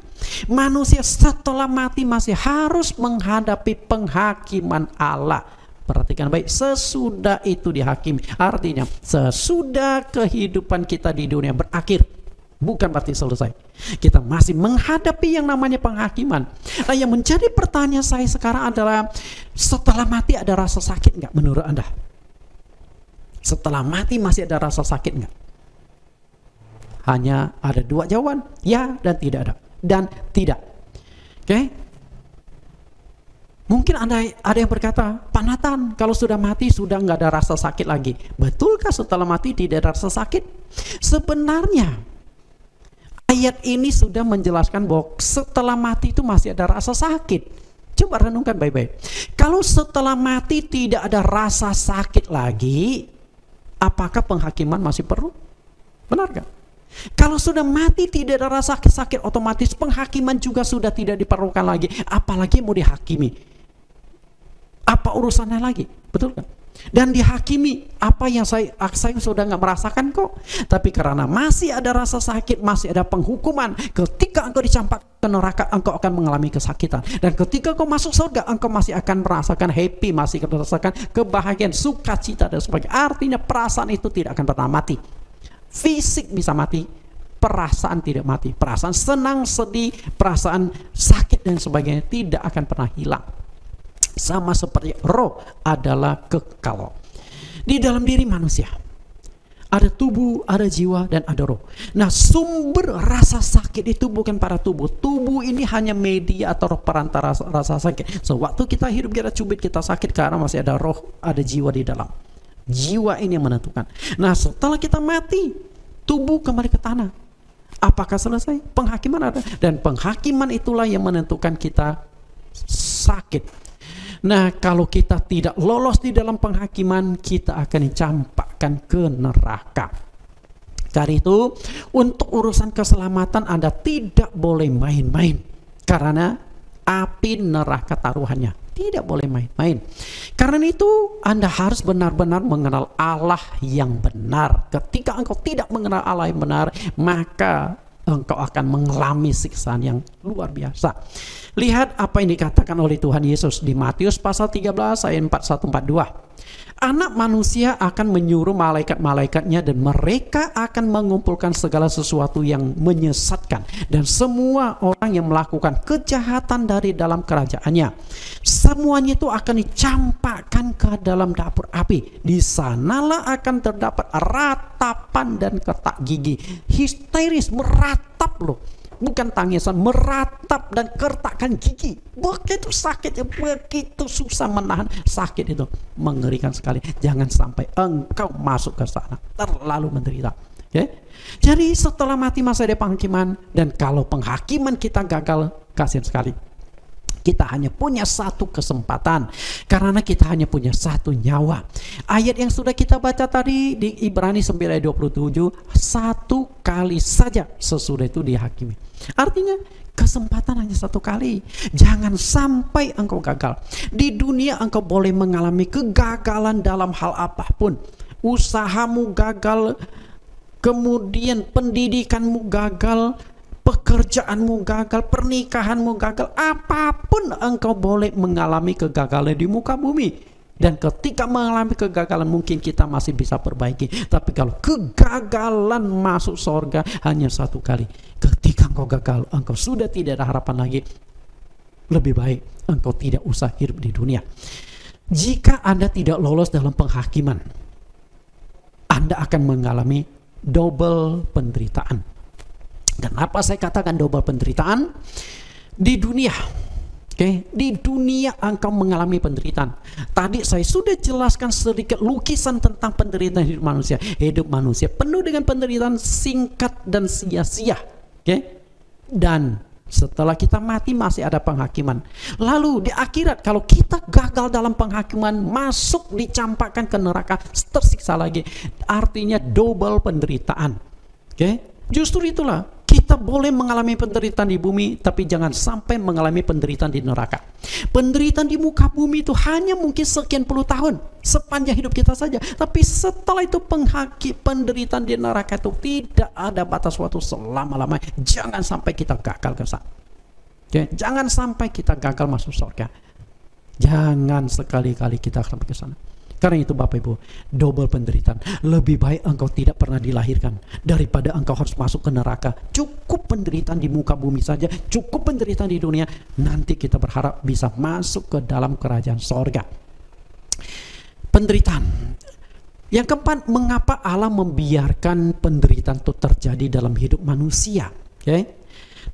Manusia setelah mati masih harus menghadapi penghakiman Allah. Perhatikan baik, sesudah itu dihakimi. Artinya sesudah kehidupan kita di dunia berakhir, bukan berarti selesai. Kita masih menghadapi yang namanya penghakiman. Nah, yang menjadi pertanyaan saya sekarang adalah, setelah mati ada rasa sakit nggak menurut Anda? Setelah mati masih ada rasa sakit nggak? Hanya ada dua jawaban, ya dan tidak ada. Dan tidak. Oke? Mungkin ada yang berkata, Pak Nathan, kalau sudah mati sudah nggak ada rasa sakit lagi. Betulkah setelah mati tidak ada rasa sakit? Sebenarnya ayat ini sudah menjelaskan bahwa setelah mati itu masih ada rasa sakit. Coba renungkan baik-baik. Kalau setelah mati tidak ada rasa sakit lagi, apakah penghakiman masih perlu? Benar kan? Kalau sudah mati tidak ada rasa sakit, otomatis penghakiman juga sudah tidak diperlukan lagi. Apalagi mau dihakimi. Apa urusannya lagi? Betul kan? Dan dihakimi, apa yang saya sudah nggak merasakan kok. Tapi karena masih ada rasa sakit, masih ada penghukuman. Ketika engkau dicampak ke neraka, engkau akan mengalami kesakitan. Dan ketika engkau masuk surga, engkau masih akan merasakan happy, masih akan merasakan kebahagiaan, sukacita dan sebagainya. Artinya perasaan itu tidak akan pernah mati. Fisik bisa mati, perasaan tidak mati. Perasaan senang, sedih, perasaan sakit dan sebagainya tidak akan pernah hilang. Sama seperti roh adalah kekal. Di dalam diri manusia ada tubuh, ada jiwa, dan ada roh. Nah, sumber rasa sakit itu bukan pada tubuh. Tubuh ini hanya media atau perantara rasa sakit. Sewaktu kita hidup, kita cubit, kita sakit karena masih ada roh, ada jiwa di dalam. Jiwa ini yang menentukan. Nah, setelah kita mati, tubuh kembali ke tanah. Apakah selesai? Penghakiman ada. Dan penghakiman itulah yang menentukan kita sakit. Nah, kalau kita tidak lolos di dalam penghakiman, kita akan dicampakkan ke neraka. Karena itu, untuk urusan keselamatan Anda tidak boleh main-main. Karena api neraka taruhannya. Tidak boleh main-main. Karena itu, Anda harus benar-benar mengenal Allah yang benar. Ketika engkau tidak mengenal Allah yang benar, maka engkau akan mengalami siksaan yang luar biasa. Lihat apa yang dikatakan oleh Tuhan Yesus di Matius pasal 13 ayat 41-42. Anak manusia akan menyuruh malaikat-malaikatnya dan mereka akan mengumpulkan segala sesuatu yang menyesatkan dan semua orang yang melakukan kejahatan dari dalam kerajaannya. Semuanya itu akan dicampakkan ke dalam dapur api. Di sanalah akan terdapat ratapan dan ketak gigi. Histeris, meratap loh. Bukan tangisan, meratap dan kertakan gigi. Begitu sakitnya, begitu susah menahan sakit itu. Mengerikan sekali. Jangan sampai engkau masuk ke sana. Terlalu menderita. Okay? Jadi setelah mati masa ada penghakiman. Dan kalau penghakiman kita gagal, kasihan sekali. Kita hanya punya satu kesempatan. Karena kita hanya punya satu nyawa. Ayat yang sudah kita baca tadi di Ibrani 9:27, satu kali saja sesudah itu dihakimi. Artinya kesempatan hanya satu kali. Jangan sampai engkau gagal. Di dunia engkau boleh mengalami kegagalan dalam hal apapun. Usahamu gagal, kemudian pendidikanmu gagal, pekerjaanmu gagal, pernikahanmu gagal, apapun engkau boleh mengalami kegagalan di muka bumi. Dan ketika mengalami kegagalan mungkin kita masih bisa perbaiki. Tapi kalau kegagalan masuk surga hanya satu kali. Ketika engkau gagal, engkau sudah tidak ada harapan lagi. Lebih baik engkau tidak usah hidup di dunia. Jika Anda tidak lolos dalam penghakiman, Anda akan mengalami double penderitaan. Kenapa saya katakan double penderitaan? Di dunia, di dunia engkau mengalami penderitaan. Tadi saya sudah jelaskan sedikit lukisan tentang penderitaan hidup manusia. Hidup manusia penuh dengan penderitaan singkat dan sia-sia. Dan setelah kita mati masih ada penghakiman. Lalu di akhirat kalau kita gagal dalam penghakiman, masuk dicampakkan ke neraka, tersiksa lagi. Artinya double penderitaan. Justru itulah kita boleh mengalami penderitaan di bumi, tapi jangan sampai mengalami penderitaan di neraka. Penderitaan di muka bumi itu hanya mungkin sekian puluh tahun, sepanjang hidup kita saja. Tapi setelah itu penderitaan di neraka itu tidak ada batas waktu selama-lamanya. Jangan sampai kita gagal ke sana. Jangan sampai kita gagal masuk surga. Jangan sekali-kali kita sampai ke sana. Karena itu Bapak Ibu, double penderitaan. Lebih baik engkau tidak pernah dilahirkan daripada engkau harus masuk ke neraka. Cukup penderitaan di muka bumi saja, cukup penderitaan di dunia. Nanti kita berharap bisa masuk ke dalam kerajaan sorga. Penderitaan Yang keempat, mengapa Allah membiarkan penderitaan itu terjadi dalam hidup manusia?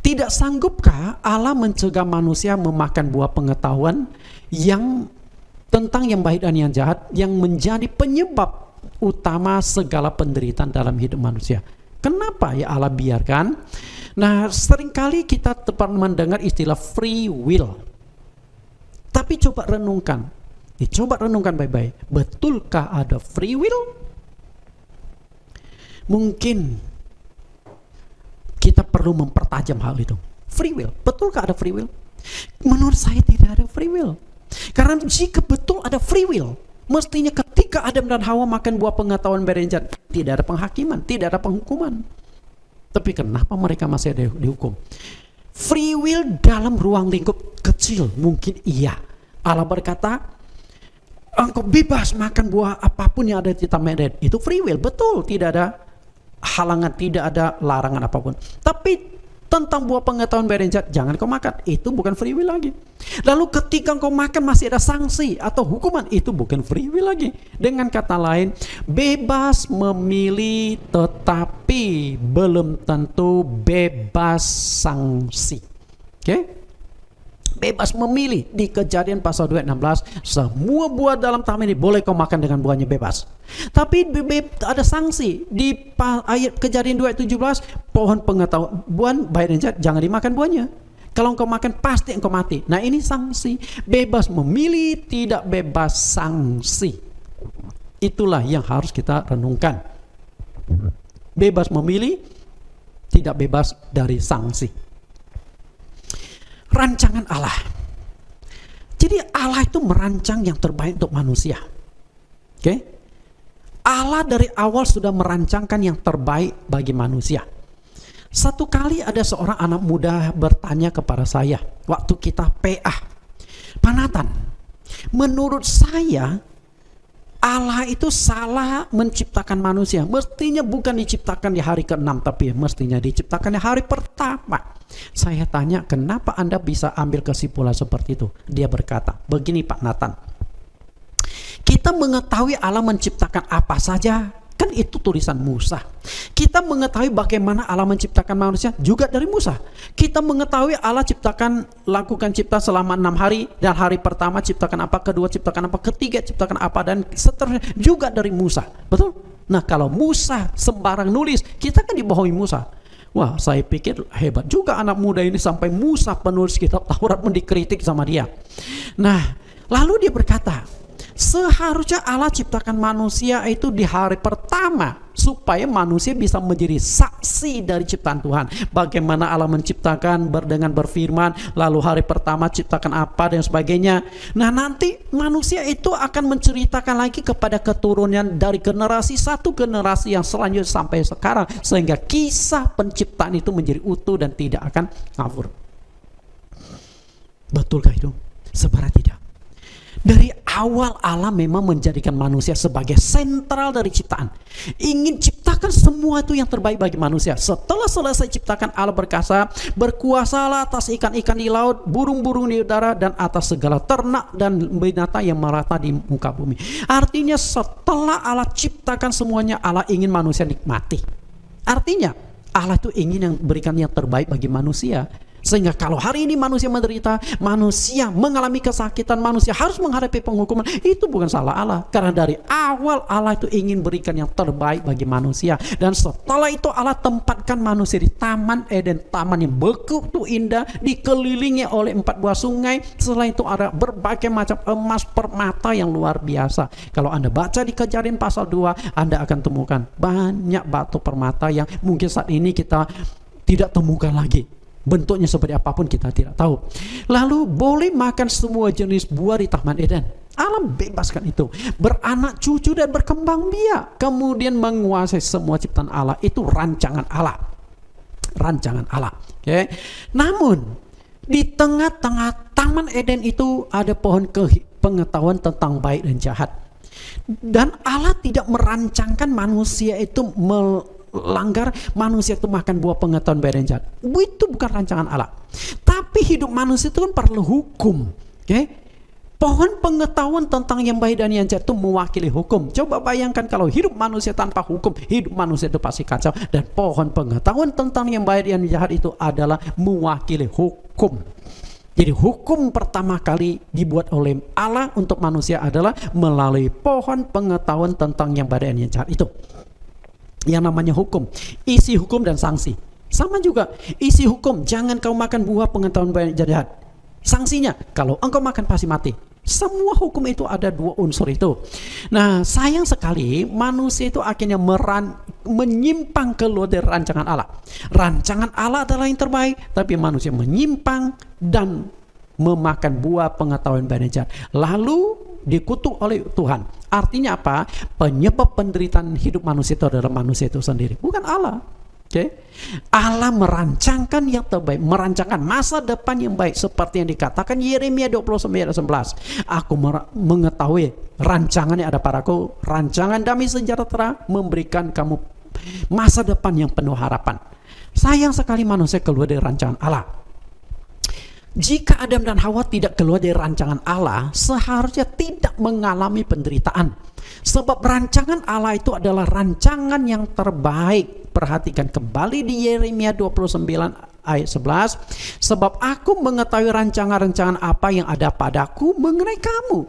Tidak sanggupkah Allah mencegah manusia memakan buah pengetahuan yang tentang yang baik dan yang jahat, yang menjadi penyebab utama segala penderitaan dalam hidup manusia? Kenapa ya Allah biarkan? Nah, seringkali kita tepat mendengar istilah free will. Tapi coba renungkan baik-baik. Betulkah ada free will? Mungkin kita perlu mempertajam hal itu. Free will, betulkah ada free will? Menurut saya tidak ada free will. Karena jika betul ada free will, mestinya ketika Adam dan Hawa makan buah pengetahuan baik dan jahat, tidak ada penghakiman, tidak ada penghukuman. Tapi kenapa mereka masih ada dihukum? Free will dalam ruang lingkup kecil mungkin iya. Allah berkata, engkau bebas makan buah apapun yang ada di Taman Eden. Itu free will, betul. Tidak ada halangan, tidak ada larangan apapun. Tapi tentang buah pengetahuan baik dan jahat, jangan kau makan. Itu bukan free will lagi. Lalu ketika kau makan masih ada sanksi atau hukuman, itu bukan free will lagi. Dengan kata lain, bebas memilih tetapi belum tentu bebas sanksi. Bebas memilih. Di Kejadian pasal 2 ayat 16, semua buah dalam taman ini boleh kau makan dengan buahnya bebas. Tapi ada sanksi. Di ayat Kejadian 2 ayat 17, pohon pengetahuan baik dan jahat jangan dimakan buahnya. Kalau engkau makan pasti engkau mati. Nah, ini sanksi. Bebas memilih, tidak bebas sanksi. Itulah yang harus kita renungkan. Bebas memilih, tidak bebas dari sanksi. Rancangan Allah. Jadi Allah itu merancang yang terbaik untuk manusia. Allah dari awal sudah merancangkan yang terbaik bagi manusia. Satu kali ada seorang anak muda bertanya kepada saya waktu kita PA, Pak Nathan, menurut saya Allah itu salah menciptakan manusia. Mestinya bukan diciptakan di hari ke-6, tapi mestinya diciptakan di hari pertama. Saya tanya, kenapa Anda bisa ambil kesimpulan seperti itu? Dia berkata, begini Pak Nathan, kita mengetahui Allah menciptakan apa saja, kan itu tulisan Musa. Kita mengetahui bagaimana Allah menciptakan manusia juga dari Musa. Kita mengetahui Allah lakukan cipta selama 6 hari, dan hari pertama ciptakan apa, kedua ciptakan apa, ketiga ciptakan apa, dan seterusnya juga dari Musa. Betul? Nah, kalau Musa sembarang nulis, kita kan dibohongi Musa. Wah, saya pikir hebat juga anak muda ini sampai Musa penulis kitab Taurat pun dikritik sama dia. Nah, lalu dia berkata, seharusnya Allah ciptakan manusia itu di hari pertama supaya manusia bisa menjadi saksi dari ciptaan Tuhan. Bagaimana Allah menciptakan dengan berfirman, lalu hari pertama ciptakan apa dan sebagainya. Nah, nanti manusia itu akan menceritakan lagi kepada keturunan dari generasi satu generasi yang selanjutnya sampai sekarang, sehingga kisah penciptaan itu menjadi utuh dan tidak akan ngawur. Betulkah itu? Sebenarnya tidak. Dari awal Allah memang menjadikan manusia sebagai sentral dari ciptaan. Ingin ciptakan semua itu yang terbaik bagi manusia. Setelah selesai ciptakan, Allah berkata, berkuasalah atas ikan-ikan di laut, burung-burung di udara, dan atas segala ternak dan binatang yang merata di muka bumi. Artinya setelah Allah ciptakan semuanya, Allah ingin manusia nikmati. Artinya Allah itu ingin yang berikan yang terbaik bagi manusia. Sehingga kalau hari ini manusia menderita, manusia mengalami kesakitan, manusia harus menghadapi penghukuman, itu bukan salah Allah. Karena dari awal Allah itu ingin berikan yang terbaik bagi manusia. Dan setelah itu Allah tempatkan manusia di Taman Eden, taman yang begitu indah, dikelilingi oleh 4 buah sungai. Setelah itu ada berbagai macam emas permata yang luar biasa. Kalau Anda baca di Kejadian pasal 2, Anda akan temukan banyak batu permata yang mungkin saat ini kita tidak temukan lagi. Bentuknya seperti apapun kita tidak tahu. Lalu boleh makan semua jenis buah di Taman Eden. Allah bebaskan itu. Beranak cucu dan berkembang biak. Kemudian menguasai semua ciptaan Allah. Itu rancangan Allah. Rancangan Allah. Namun di tengah-tengah Taman Eden itu ada pohon pengetahuan tentang baik dan jahat. Dan Allah tidak merancangkan manusia itu melanggar, manusia itu makan buah pengetahuan baik dan jahat. Itu bukan rancangan Allah. Tapi hidup manusia itu kan perlu hukum. Pohon pengetahuan tentang yang baik dan yang jahat itu mewakili hukum. Coba bayangkan kalau hidup manusia tanpa hukum, hidup manusia itu pasti kacau. Dan pohon pengetahuan tentang yang baik dan yang jahat itu adalah mewakili hukum. Jadi hukum pertama kali dibuat oleh Allah untuk manusia adalah melalui pohon pengetahuan tentang yang baik dan yang jahat itu. Yang namanya hukum, isi hukum dan sanksi. Sama juga, isi hukum, jangan kau makan buah pengetahuan baik dan jahat. Sanksinya, kalau engkau makan pasti mati. Semua hukum itu ada dua unsur itu. Nah, sayang sekali manusia itu akhirnya menyimpang keluar dari rancangan Allah. Rancangan Allah adalah yang terbaik, tapi manusia menyimpang dan memakan buah pengetahuan baik dan jahat. Lalu dikutuk oleh Tuhan. Artinya apa? Penyebab penderitaan hidup manusia itu adalah manusia itu sendiri, bukan Allah. Allah merancangkan yang terbaik, merancangkan masa depan yang baik seperti yang dikatakan Yeremia 29:11. Aku mengetahui rancangannya ada padaku, rancangan damai sejahtera, memberikan kamu masa depan yang penuh harapan. Sayang sekali manusia keluar dari rancangan Allah. Jika Adam dan Hawa tidak keluar dari rancangan Allah, seharusnya tidak mengalami penderitaan. Sebab rancangan Allah itu adalah rancangan yang terbaik. Perhatikan kembali di Yeremia 29:11. Sebab aku mengetahui rancangan-rancangan apa yang ada padaku mengenai kamu.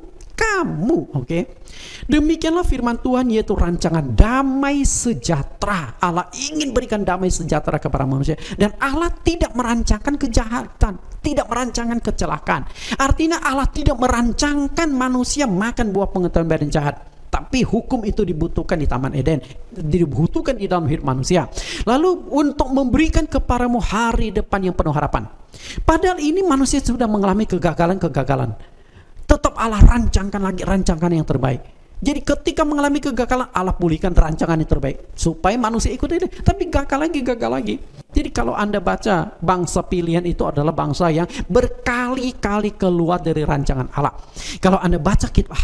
Oke. Demikianlah firman Tuhan, yaitu rancangan damai sejahtera. Allah ingin berikan damai sejahtera kepada manusia. Dan Allah tidak merancangkan kejahatan, tidak merancangkan kecelakaan. Artinya Allah tidak merancangkan manusia makan buah pengetahuan baik dan jahat. Tapi hukum itu dibutuhkan di Taman Eden, dibutuhkan di dalam hidup manusia. Lalu untuk memberikan kepadamu hari depan yang penuh harapan. Padahal ini manusia sudah mengalami kegagalan-kegagalan. Tetap Allah rancangkan lagi rancangan yang terbaik. Jadi ketika mengalami kegagalan, Allah pulihkan rancangan yang terbaik supaya manusia ikut ini. Tapi gagal lagi. Jadi kalau Anda baca, bangsa pilihan itu adalah bangsa yang berkali-kali keluar dari rancangan Allah. Kalau Anda baca kitab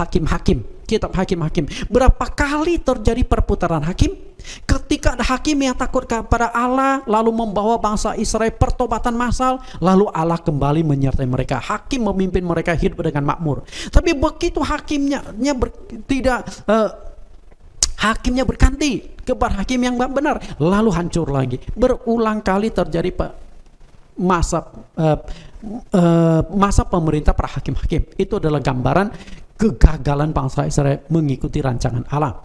Hakim-Hakim, berapa kali terjadi perputaran hakim? Ketika ada hakim yang takut kepada Allah, lalu membawa bangsa Israel pertobatan massal, lalu Allah kembali menyertai mereka. Hakim memimpin mereka hidup dengan makmur. Tapi begitu hakimnya hakimnya berganti kepada hakim yang benar, lalu hancur lagi. Berulang kali terjadi masa pemerintah para hakim-hakim. Itu adalah gambaran kegagalan bangsa Israel mengikuti rancangan Allah.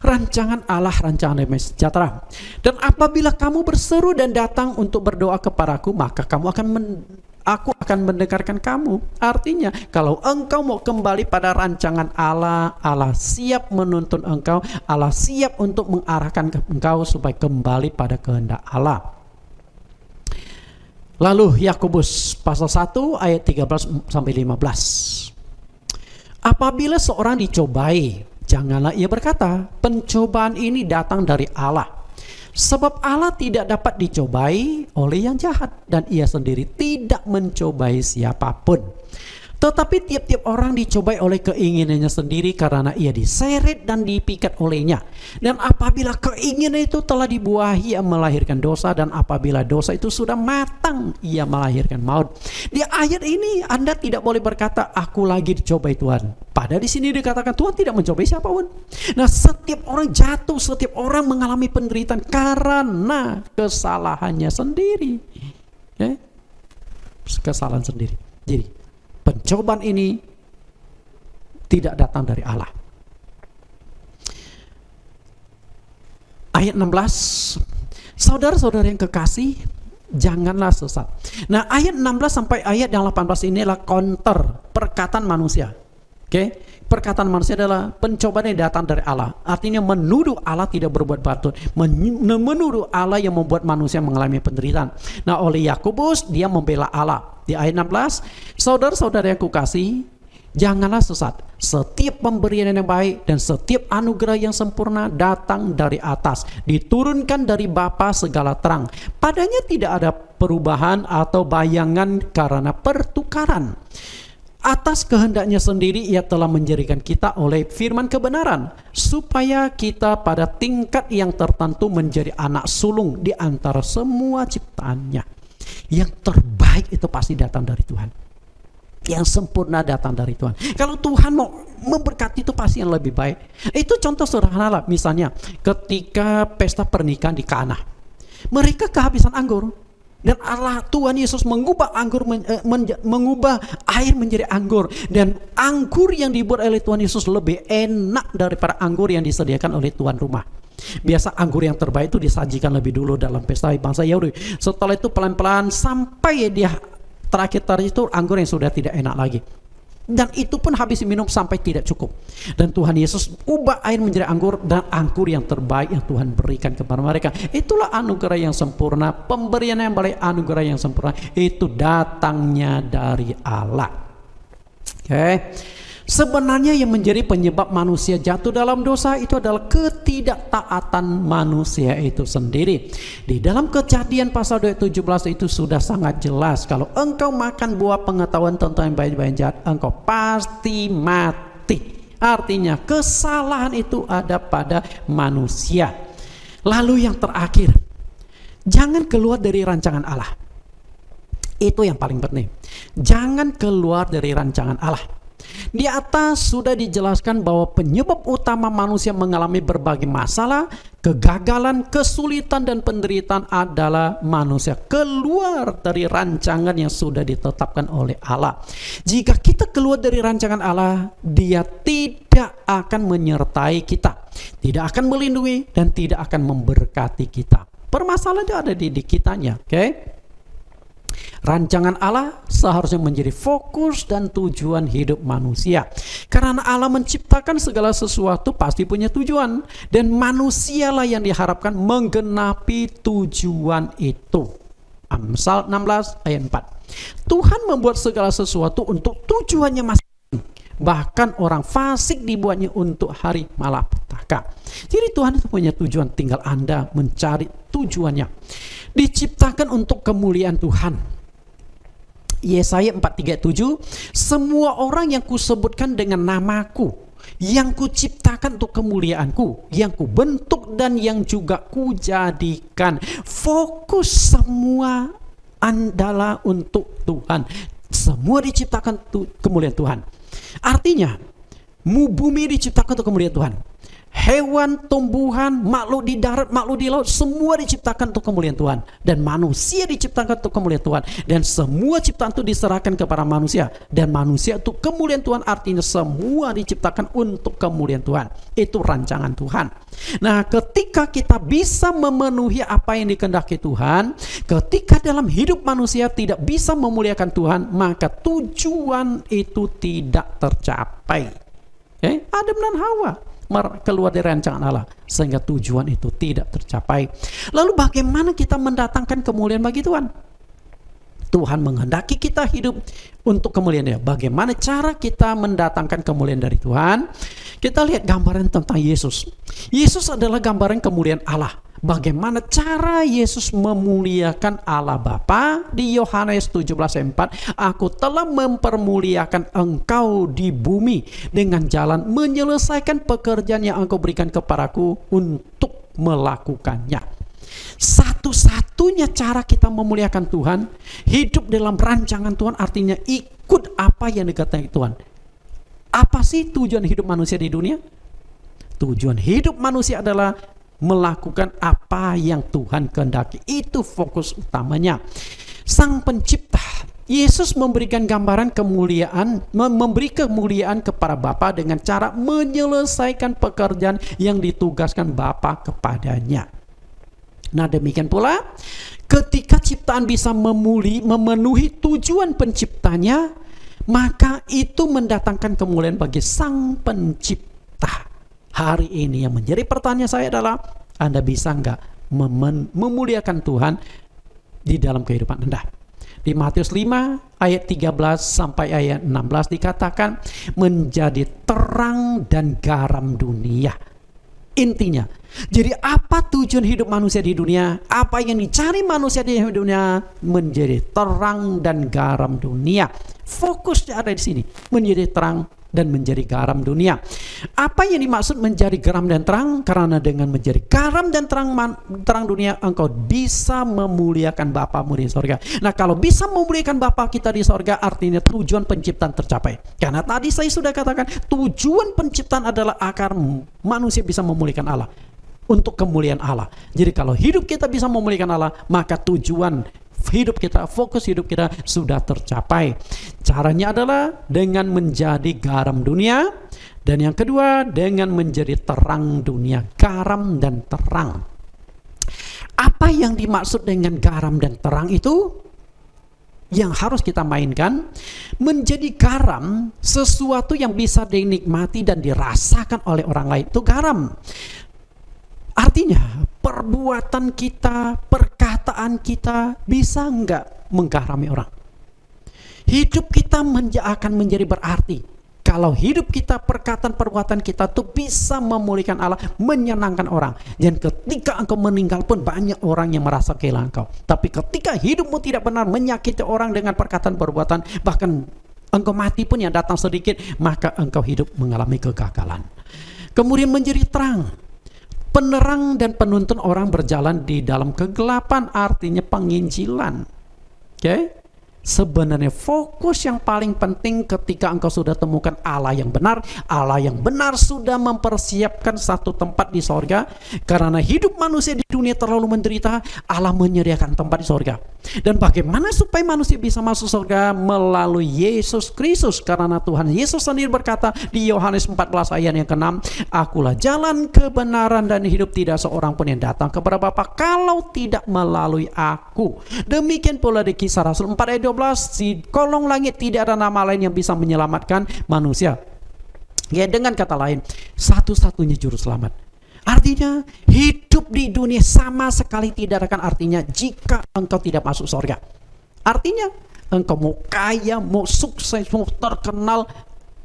Rancangan Allah, rancangan damai sejahtera. Dan apabila kamu berseru dan datang untuk berdoa kepadaku, maka aku akan mendengarkan kamu. Artinya, kalau engkau mau kembali pada rancangan Allah, Allah siap menuntun engkau, Allah siap untuk mengarahkan engkau supaya kembali pada kehendak Allah. Lalu Yakobus pasal 1 ayat 13-15. Apabila seorang dicobai, janganlah ia berkata, pencobaan ini datang dari Allah. Sebab Allah tidak dapat dicobai oleh yang jahat, dan ia sendiri tidak mencobai siapapun. Tetapi tiap-tiap orang dicobai oleh keinginannya sendiri, karena ia diseret dan dipikat olehnya. Dan apabila keinginan itu telah dibuahi, ia melahirkan dosa. Dan apabila dosa itu sudah matang, ia melahirkan maut. Di ayat ini Anda tidak boleh berkata, aku lagi dicobai Tuhan. Padahal di sini dikatakan Tuhan tidak mencobai siapapun. Nah, setiap orang jatuh, setiap orang mengalami penderitaan karena kesalahannya sendiri. Kesalahan sendiri. Jadi pencobaan ini tidak datang dari Allah. Ayat 16, saudara-saudara yang kekasih, janganlah sesat. Nah, ayat 16 sampai ayat yang 18 ini adalah counter perkataan manusia. Perkataan manusia adalah pencobaan yang datang dari Allah. Artinya menuduh Allah tidak berbuat patut, menuduh Allah yang membuat manusia mengalami penderitaan. Nah, oleh Yakobus dia membela Allah. Di ayat 16, saudara-saudara yang kukasih, janganlah sesat. Setiap pemberian yang baik dan setiap anugerah yang sempurna datang dari atas, diturunkan dari Bapa segala terang. Padanya tidak ada perubahan atau bayangan karena pertukaran. Atas kehendaknya sendiri ia telah menjadikan kita oleh firman kebenaran, supaya kita pada tingkat yang tertentu menjadi anak sulung di antara semua ciptaannya. Yang terbaik itu pasti datang dari Tuhan. yang sempurna datang dari Tuhan. Kalau Tuhan mau memberkati itu pasti yang lebih baik. Itu contoh sederhana lah. Misalnya ketika pesta pernikahan di Kana, mereka kehabisan anggur. Dan Allah Tuhan Yesus mengubah mengubah air menjadi anggur. Dan anggur yang dibuat oleh Tuhan Yesus lebih enak daripada anggur yang disediakan oleh tuan rumah. Biasa anggur yang terbaik itu disajikan lebih dulu dalam pesta bangsa Yahudi. Setelah itu pelan-pelan sampai dia terakhir itu anggur yang sudah tidak enak lagi. Dan itu pun habis diminum sampai tidak cukup. Dan Tuhan Yesus ubah air menjadi anggur, dan anggur yang terbaik yang Tuhan berikan kepada mereka. Itulah anugerah yang sempurna, pemberian yang baik, anugerah yang sempurna. Itu datangnya dari Allah. Oke. Sebenarnya yang menjadi penyebab manusia jatuh dalam dosa itu adalah ketidaktaatan manusia itu sendiri. Di dalam Kejadian pasal 17 itu sudah sangat jelas, kalau engkau makan buah pengetahuan tentang yang baik dan jahat, engkau pasti mati. Artinya kesalahan itu ada pada manusia. Lalu yang terakhir, jangan keluar dari rancangan Allah. Itu yang paling penting. Jangan keluar dari rancangan Allah. Di atas sudah dijelaskan bahwa penyebab utama manusia mengalami berbagai masalah, kegagalan, kesulitan, dan penderitaan adalah manusia keluar dari rancangan yang sudah ditetapkan oleh Allah. Jika kita keluar dari rancangan Allah, Dia tidak akan menyertai kita, tidak akan melindungi, dan tidak akan memberkati kita. Permasalahan itu ada di kitanya, oke? Rancangan Allah seharusnya menjadi fokus dan tujuan hidup manusia. Karena Allah menciptakan segala sesuatu pasti punya tujuan, dan manusialah yang diharapkan menggenapi tujuan itu. Amsal 16 ayat 4. Tuhan membuat segala sesuatu untuk tujuannya masing-masing. Bahkan orang fasik dibuatnya untuk hari malapetaka. Jadi Tuhan itu punya tujuan, tinggal Anda mencari tujuannya. Diciptakan untuk kemuliaan Tuhan. Yesaya 4:37, semua orang yang kusebutkan dengan namaku, yang kuciptakan untuk kemuliaanku, yang kubentuk dan yang juga kujadikan. Fokus semua adalah untuk Tuhan. Semua diciptakan untuk kemuliaan Tuhan. Artinya, bumi diciptakan untuk kemuliaan Tuhan. Hewan, tumbuhan, makhluk di darat, makhluk di laut, semua diciptakan untuk kemuliaan Tuhan. Dan manusia diciptakan untuk kemuliaan Tuhan. Dan semua ciptaan itu diserahkan kepada manusia. Dan manusia untuk kemuliaan Tuhan, artinya semua diciptakan untuk kemuliaan Tuhan. Itu rancangan Tuhan. Nah, ketika kita bisa memenuhi apa yang dikehendaki Tuhan, ketika dalam hidup manusia tidak bisa memuliakan Tuhan, maka tujuan itu tidak tercapai. Adam dan Hawa keluar dari rancangan Allah sehingga tujuan itu tidak tercapai. Lalu bagaimana kita mendatangkan kemuliaan bagi Tuhan? Tuhan menghendaki kita hidup untuk kemuliaan Dia. Bagaimana cara kita mendatangkan kemuliaan dari Tuhan? Kita lihat gambaran tentang Yesus. Yesus adalah gambaran kemuliaan Allah. Bagaimana cara Yesus memuliakan Allah Bapa? Di Yohanes 17:4, aku telah mempermuliakan engkau di bumi dengan jalan menyelesaikan pekerjaan yang engkau berikan kepadaku untuk melakukannya. Satu-satunya cara kita memuliakan Tuhan, hidup dalam rancangan Tuhan, artinya ikut apa yang dikatakan Tuhan. Apa sih tujuan hidup manusia di dunia? Tujuan hidup manusia adalah melakukan apa yang Tuhan kehendaki. Itu fokus utamanya. Sang Pencipta Yesus memberikan gambaran kemuliaan, memberi kemuliaan kepada Bapa dengan cara menyelesaikan pekerjaan yang ditugaskan Bapa kepadanya. Nah, demikian pula ketika ciptaan bisa memenuhi tujuan penciptanya, maka itu mendatangkan kemuliaan bagi Sang Pencipta. Hari ini yang menjadi pertanyaan saya adalah, Anda bisa nggak memuliakan Tuhan di dalam kehidupan Anda? Di Matius 5 ayat 13 sampai ayat 16 dikatakan, menjadi terang dan garam dunia. Intinya, jadi apa tujuan hidup manusia di dunia? Apa yang dicari manusia di dunia? Menjadi terang dan garam dunia. Fokusnya ada di sini, menjadi terang dan menjadi garam dunia. Apa yang dimaksud menjadi garam dan terang? Karena dengan menjadi garam dan terang dunia, engkau bisa memuliakan Bapamu di sorga. Nah, kalau bisa memuliakan Bapa kita di sorga, artinya tujuan penciptaan tercapai. Karena tadi saya sudah katakan, tujuan penciptaan adalah agar manusia bisa memuliakan Allah, untuk kemuliaan Allah. Jadi kalau hidup kita bisa memuliakan Allah, maka tujuan hidup kita, fokus hidup kita sudah tercapai. Caranya adalah dengan menjadi garam dunia, dan yang kedua dengan menjadi terang dunia. Garam dan terang. Apa yang dimaksud dengan garam dan terang itu? Yang harus kita mainkan, menjadi garam, sesuatu yang bisa dinikmati dan dirasakan oleh orang lain, itu garam. Artinya perbuatan kita, perkataan kita bisa enggak menggarami orang? Hidup kita akan menjadi berarti kalau hidup kita, perkataan, perbuatan kita itu bisa memulihkan Allah, menyenangkan orang. Dan ketika engkau meninggal pun banyak orang yang merasa kehilangan engkau. Tapi ketika hidupmu tidak benar, menyakiti orang dengan perkataan, perbuatan, bahkan engkau mati pun yang datang sedikit, maka engkau hidup mengalami kegagalan. Kemudian menjadi terang. Penerang dan penuntun orang berjalan di dalam kegelapan, artinya penginjilan. Oke? Sebenarnya fokus yang paling penting ketika engkau sudah temukan Allah yang benar sudah mempersiapkan satu tempat di sorga. Karena hidup manusia di dunia terlalu menderita, Allah menyediakan tempat di sorga. Dan bagaimana supaya manusia bisa masuk sorga? Melalui Yesus Kristus. Karena Tuhan Yesus sendiri berkata di Yohanes 14 ayat yang ke-6, akulah jalan, kebenaran dan hidup, tidak seorang pun yang datang kepada Bapa kalau tidak melalui aku. Demikian pula di Kisah Rasul 4 ayat 12, di kolong langit tidak ada nama lain yang bisa menyelamatkan manusia. Ya, dengan kata lain, satu-satunya juru selamat. Artinya hidup di dunia sama sekali tidak akan artinya jika engkau tidak masuk surga. Artinya engkau mau kaya, mau sukses, mau terkenal,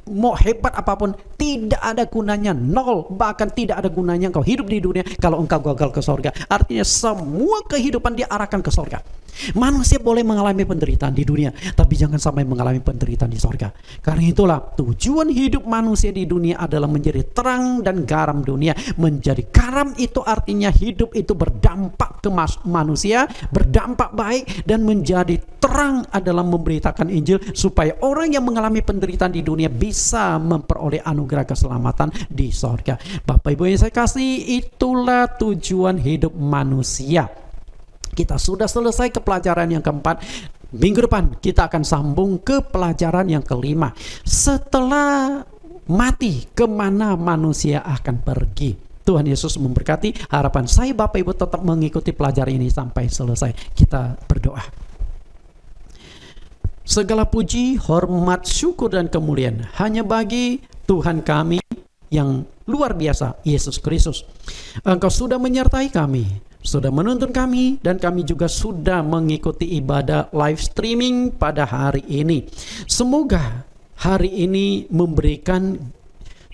mau hebat apapun, tidak ada gunanya, nol. Bahkan tidak ada gunanya engkau hidup di dunia kalau engkau gagal ke surga. Artinya semua kehidupan diarahkan ke surga. Manusia boleh mengalami penderitaan di dunia, tapi jangan sampai mengalami penderitaan di sorga. Karena itulah tujuan hidup manusia di dunia adalah menjadi terang dan garam dunia. Menjadi garam itu artinya hidup itu berdampak ke manusia, berdampak baik, dan menjadi terang adalah memberitakan Injil supaya orang yang mengalami penderitaan di dunia bisa memperoleh anugerah keselamatan di sorga. Bapak Ibu yang saya kasih, itulah tujuan hidup manusia. Kita sudah selesai ke pelajaran yang keempat. Minggu depan kita akan sambung ke pelajaran yang kelima. Setelah mati, kemana manusia akan pergi? Tuhan Yesus memberkati. Harapan saya Bapak Ibu tetap mengikuti pelajaran ini sampai selesai. Kita berdoa. Segala puji, hormat, syukur dan kemuliaan hanya bagi Tuhan kami yang luar biasa, Yesus Kristus. Engkau sudah menyertai kami, sudah menuntun kami, dan kami juga sudah mengikuti ibadah live streaming pada hari ini. Semoga hari ini memberikan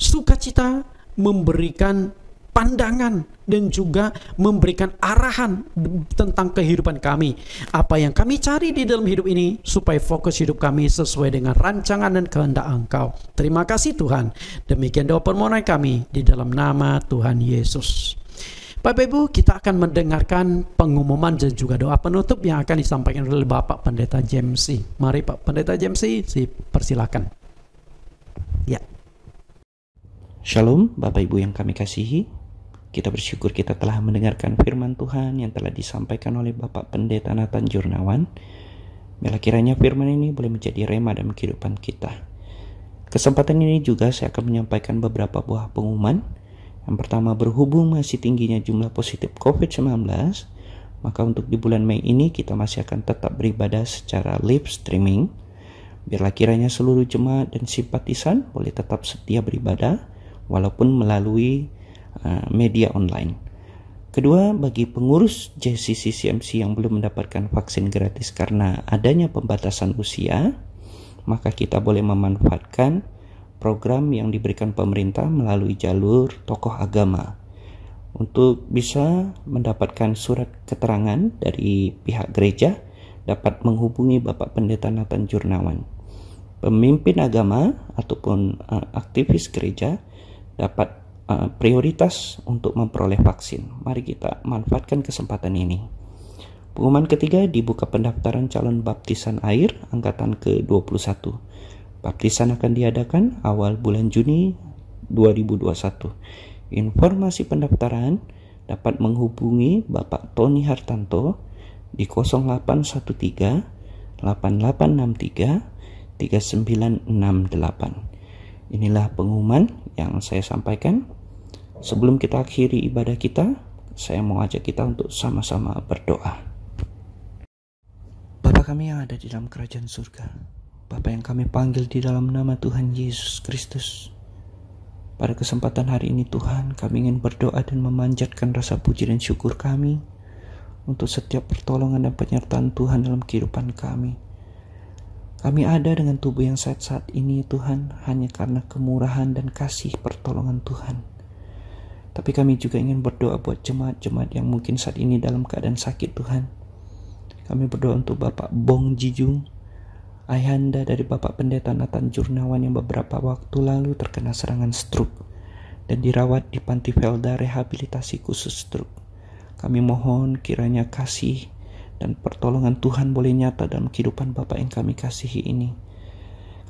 sukacita, memberikan pandangan, dan juga memberikan arahan tentang kehidupan kami. Apa yang kami cari di dalam hidup ini, supaya fokus hidup kami sesuai dengan rancangan dan kehendak Engkau. Terima kasih Tuhan. Demikian doa permohonan kami di dalam nama Tuhan Yesus. Bapak Ibu, kita akan mendengarkan pengumuman dan juga doa penutup yang akan disampaikan oleh Bapak Pendeta Jamesy. Mari Pak Pendeta Jamesy, persilakan. Ya. Shalom Bapak Ibu yang kami kasihi. Kita bersyukur kita telah mendengarkan firman Tuhan yang telah disampaikan oleh Bapak Pendeta Nathan Jurnawan. Bila kiranya firman ini boleh menjadi rema dalam kehidupan kita. Kesempatan ini juga saya akan menyampaikan beberapa buah pengumuman. Yang pertama, berhubung masih tingginya jumlah positif COVID-19, maka untuk di bulan Mei ini kita masih akan tetap beribadah secara live streaming. Biarlah kiranya seluruh jemaat dan simpatisan boleh tetap setia beribadah walaupun melalui media online. Kedua, bagi pengurus JCC CMC yang belum mendapatkan vaksin gratis karena adanya pembatasan usia, maka kita boleh memanfaatkan program yang diberikan pemerintah melalui jalur tokoh agama untuk bisa mendapatkan surat keterangan dari pihak gereja, dapat menghubungi Bapak Pendeta Nathan Jurnawan. pemimpin agama ataupun aktivis gereja dapat prioritas untuk memperoleh vaksin. Mari kita manfaatkan kesempatan ini. Pengumuman ketiga, dibuka pendaftaran calon baptisan air angkatan ke-21. Baptisan akan diadakan awal bulan Juni 2021. Informasi pendaftaran dapat menghubungi Bapak Tony Hartanto di 0813 8863 3968. Inilah pengumuman yang saya sampaikan. Sebelum kita akhiri ibadah kita, saya mau ajak kita untuk sama-sama berdoa. Bapa kami yang ada di dalam kerajaan surga, Bapa yang kami panggil di dalam nama Tuhan Yesus Kristus. Pada kesempatan hari ini Tuhan, kami ingin berdoa dan memanjatkan rasa puji dan syukur kami untuk setiap pertolongan dan penyertaan Tuhan dalam kehidupan kami. Kami ada dengan tubuh yang sehat saat ini Tuhan, hanya karena kemurahan dan kasih pertolongan Tuhan. Tapi kami juga ingin berdoa buat jemaat-jemaat yang mungkin saat ini dalam keadaan sakit Tuhan. Kami berdoa untuk Bapak Bong Jijung, ayahanda dari Bapak Pendeta Nathan Jurnawan yang beberapa waktu lalu terkena serangan stroke dan dirawat di Panti Velda Rehabilitasi Khusus Stroke. Kami mohon kiranya kasih dan pertolongan Tuhan boleh nyata dalam kehidupan Bapak yang kami kasihi ini.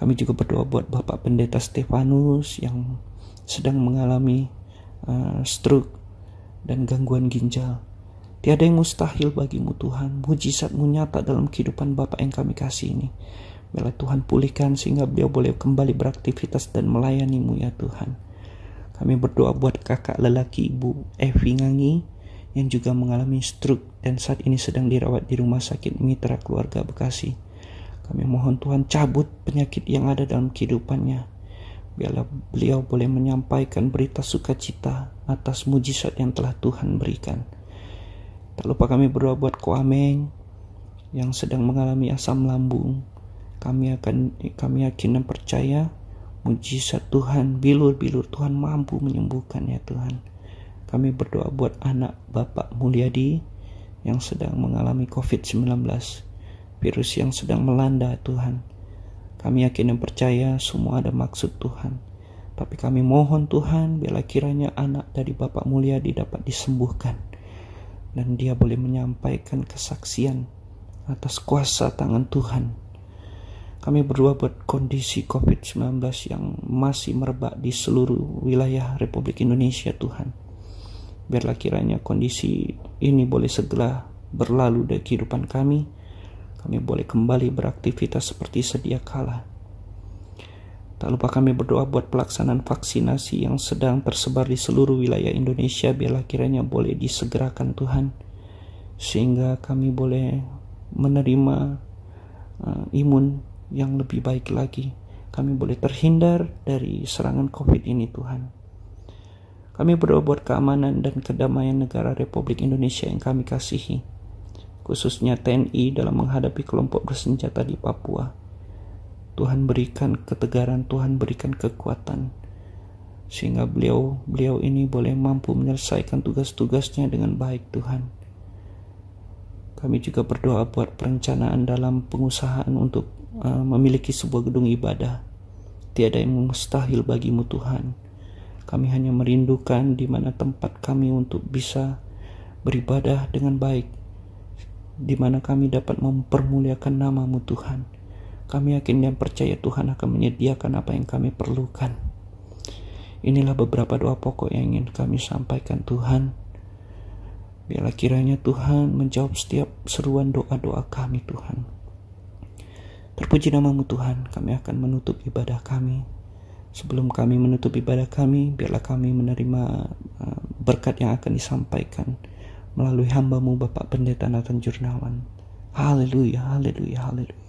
Kami juga berdoa buat Bapak Pendeta Stefanus yang sedang mengalami stroke dan gangguan ginjal. Tiada yang mustahil bagimu Tuhan. Mujizat-Mu nyata dalam kehidupan Bapak yang kami kasih ini. Biarlah Tuhan pulihkan sehingga beliau boleh kembali beraktivitas dan melayani-Mu ya Tuhan. Kami berdoa buat kakak lelaki Ibu Evi Ngangi yang juga mengalami stroke dan saat ini sedang dirawat di Rumah Sakit Mitra Keluarga Bekasi. Kami mohon Tuhan cabut penyakit yang ada dalam kehidupannya. Biarlah beliau boleh menyampaikan berita sukacita atas mujizat yang telah Tuhan berikan. Tak lupa kami berdoa buat Ko Ameng yang sedang mengalami asam lambung. Kami yakin dan percaya mujizat Tuhan, bilur-bilur Tuhan mampu menyembuhkan ya Tuhan. Kami berdoa buat anak Bapak Mulyadi yang sedang mengalami COVID-19, virus yang sedang melanda Tuhan. Kami yakin dan percaya semua ada maksud Tuhan. Tapi kami mohon Tuhan, biarlah kiranya anak dari Bapak Mulyadi dapat disembuhkan. Dan dia boleh menyampaikan kesaksian atas kuasa tangan Tuhan. Kami berdoa buat kondisi COVID-19 yang masih merebak di seluruh wilayah Republik Indonesia Tuhan. Biarlah kiranya kondisi ini boleh segera berlalu dari kehidupan kami. Kami boleh kembali beraktivitas seperti sedia kala. Tak lupa kami berdoa buat pelaksanaan vaksinasi yang sedang tersebar di seluruh wilayah Indonesia. Biarlah kiranya boleh disegerakan Tuhan, sehingga kami boleh menerima imun yang lebih baik lagi. Kami boleh terhindar dari serangan COVID ini Tuhan. Kami berdoa buat keamanan dan kedamaian negara Republik Indonesia yang kami kasihi, khususnya TNI dalam menghadapi kelompok bersenjata di Papua. Tuhan berikan ketegaran, Tuhan berikan kekuatan, sehingga beliau ini boleh mampu menyelesaikan tugas-tugasnya dengan baik Tuhan. Kami juga berdoa buat perencanaan dalam pengusahaan untuk memiliki sebuah gedung ibadah. Tiada yang mustahil bagimu Tuhan. Kami hanya merindukan di mana tempat kami untuk bisa beribadah dengan baik, di mana kami dapat mempermuliakan nama-Mu Tuhan. Kami yakin dan percaya Tuhan akan menyediakan apa yang kami perlukan. Inilah beberapa doa pokok yang ingin kami sampaikan Tuhan. Biarlah kiranya Tuhan menjawab setiap seruan doa-doa kami Tuhan. Terpuji nama-Mu Tuhan. Kami akan menutup ibadah kami. Sebelum kami menutup ibadah kami, biarlah kami menerima berkat yang akan disampaikan melalui hamba-Mu Bapak Pendeta Nathan Jurnawan. Haleluya, haleluya, haleluya.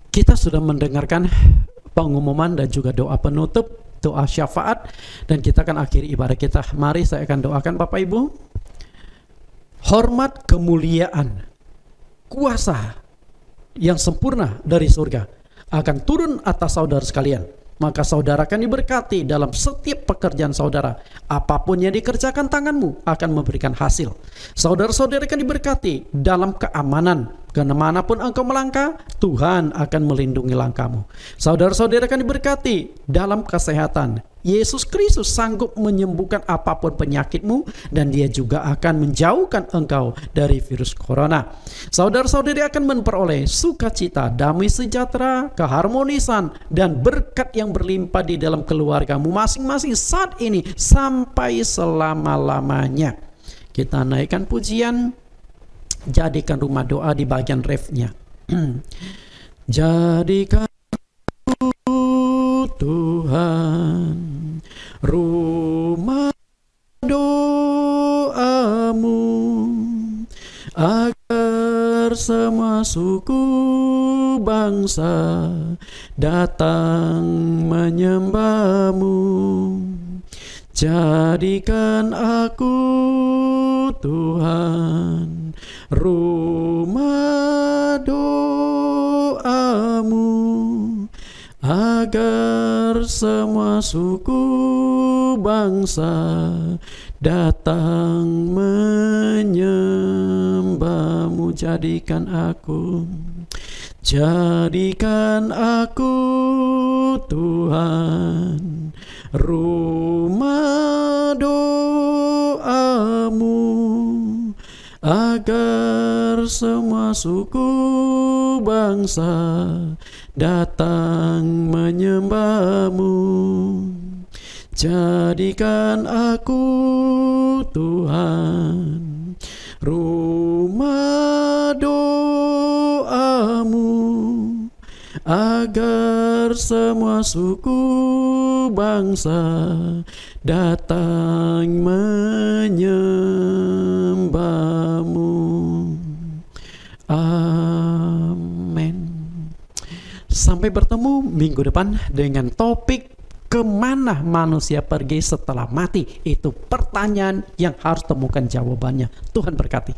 Kita sudah mendengarkan pengumuman dan juga doa penutup, doa syafaat, dan kita akan akhiri ibadah kita. Mari saya akan doakan Bapak Ibu. Hormat, kemuliaan, kuasa yang sempurna dari surga akan turun atas saudara sekalian. Maka saudara akan diberkati dalam setiap pekerjaan saudara. Apapun yang dikerjakan tanganmu akan memberikan hasil. Saudara-saudara akan diberkati dalam keamanan, Kemanapun engkau melangkah, Tuhan akan melindungi langkahmu. Saudara-saudara akan diberkati dalam kesehatan. Yesus Kristus sanggup menyembuhkan apapun penyakitmu, dan Dia juga akan menjauhkan engkau dari virus corona. Saudara-saudari akan memperoleh sukacita, damai sejahtera, keharmonisan, dan berkat yang berlimpah di dalam keluargamu masing-masing saat ini sampai selama-lamanya. Kita naikkan pujian, jadikan rumah doa di bagian refnya. Jadikan Tuhan rumah doamu, agar semua suku bangsa datang menyembahmu. Jadikan aku Tuhan rumah doamu, agar semua suku bangsa datang menyembahmu. Jadikan aku Tuhan rumah doamu, agar semua suku bangsa datang menyembahmu. Jadikan aku Tuhan rumah doamu, agar semua suku bangsa datang menyembahmu. Amin. Sampai bertemu minggu depan dengan topik kemana manusia pergi setelah mati. Itu pertanyaan yang harus temukan jawabannya. Tuhan berkati.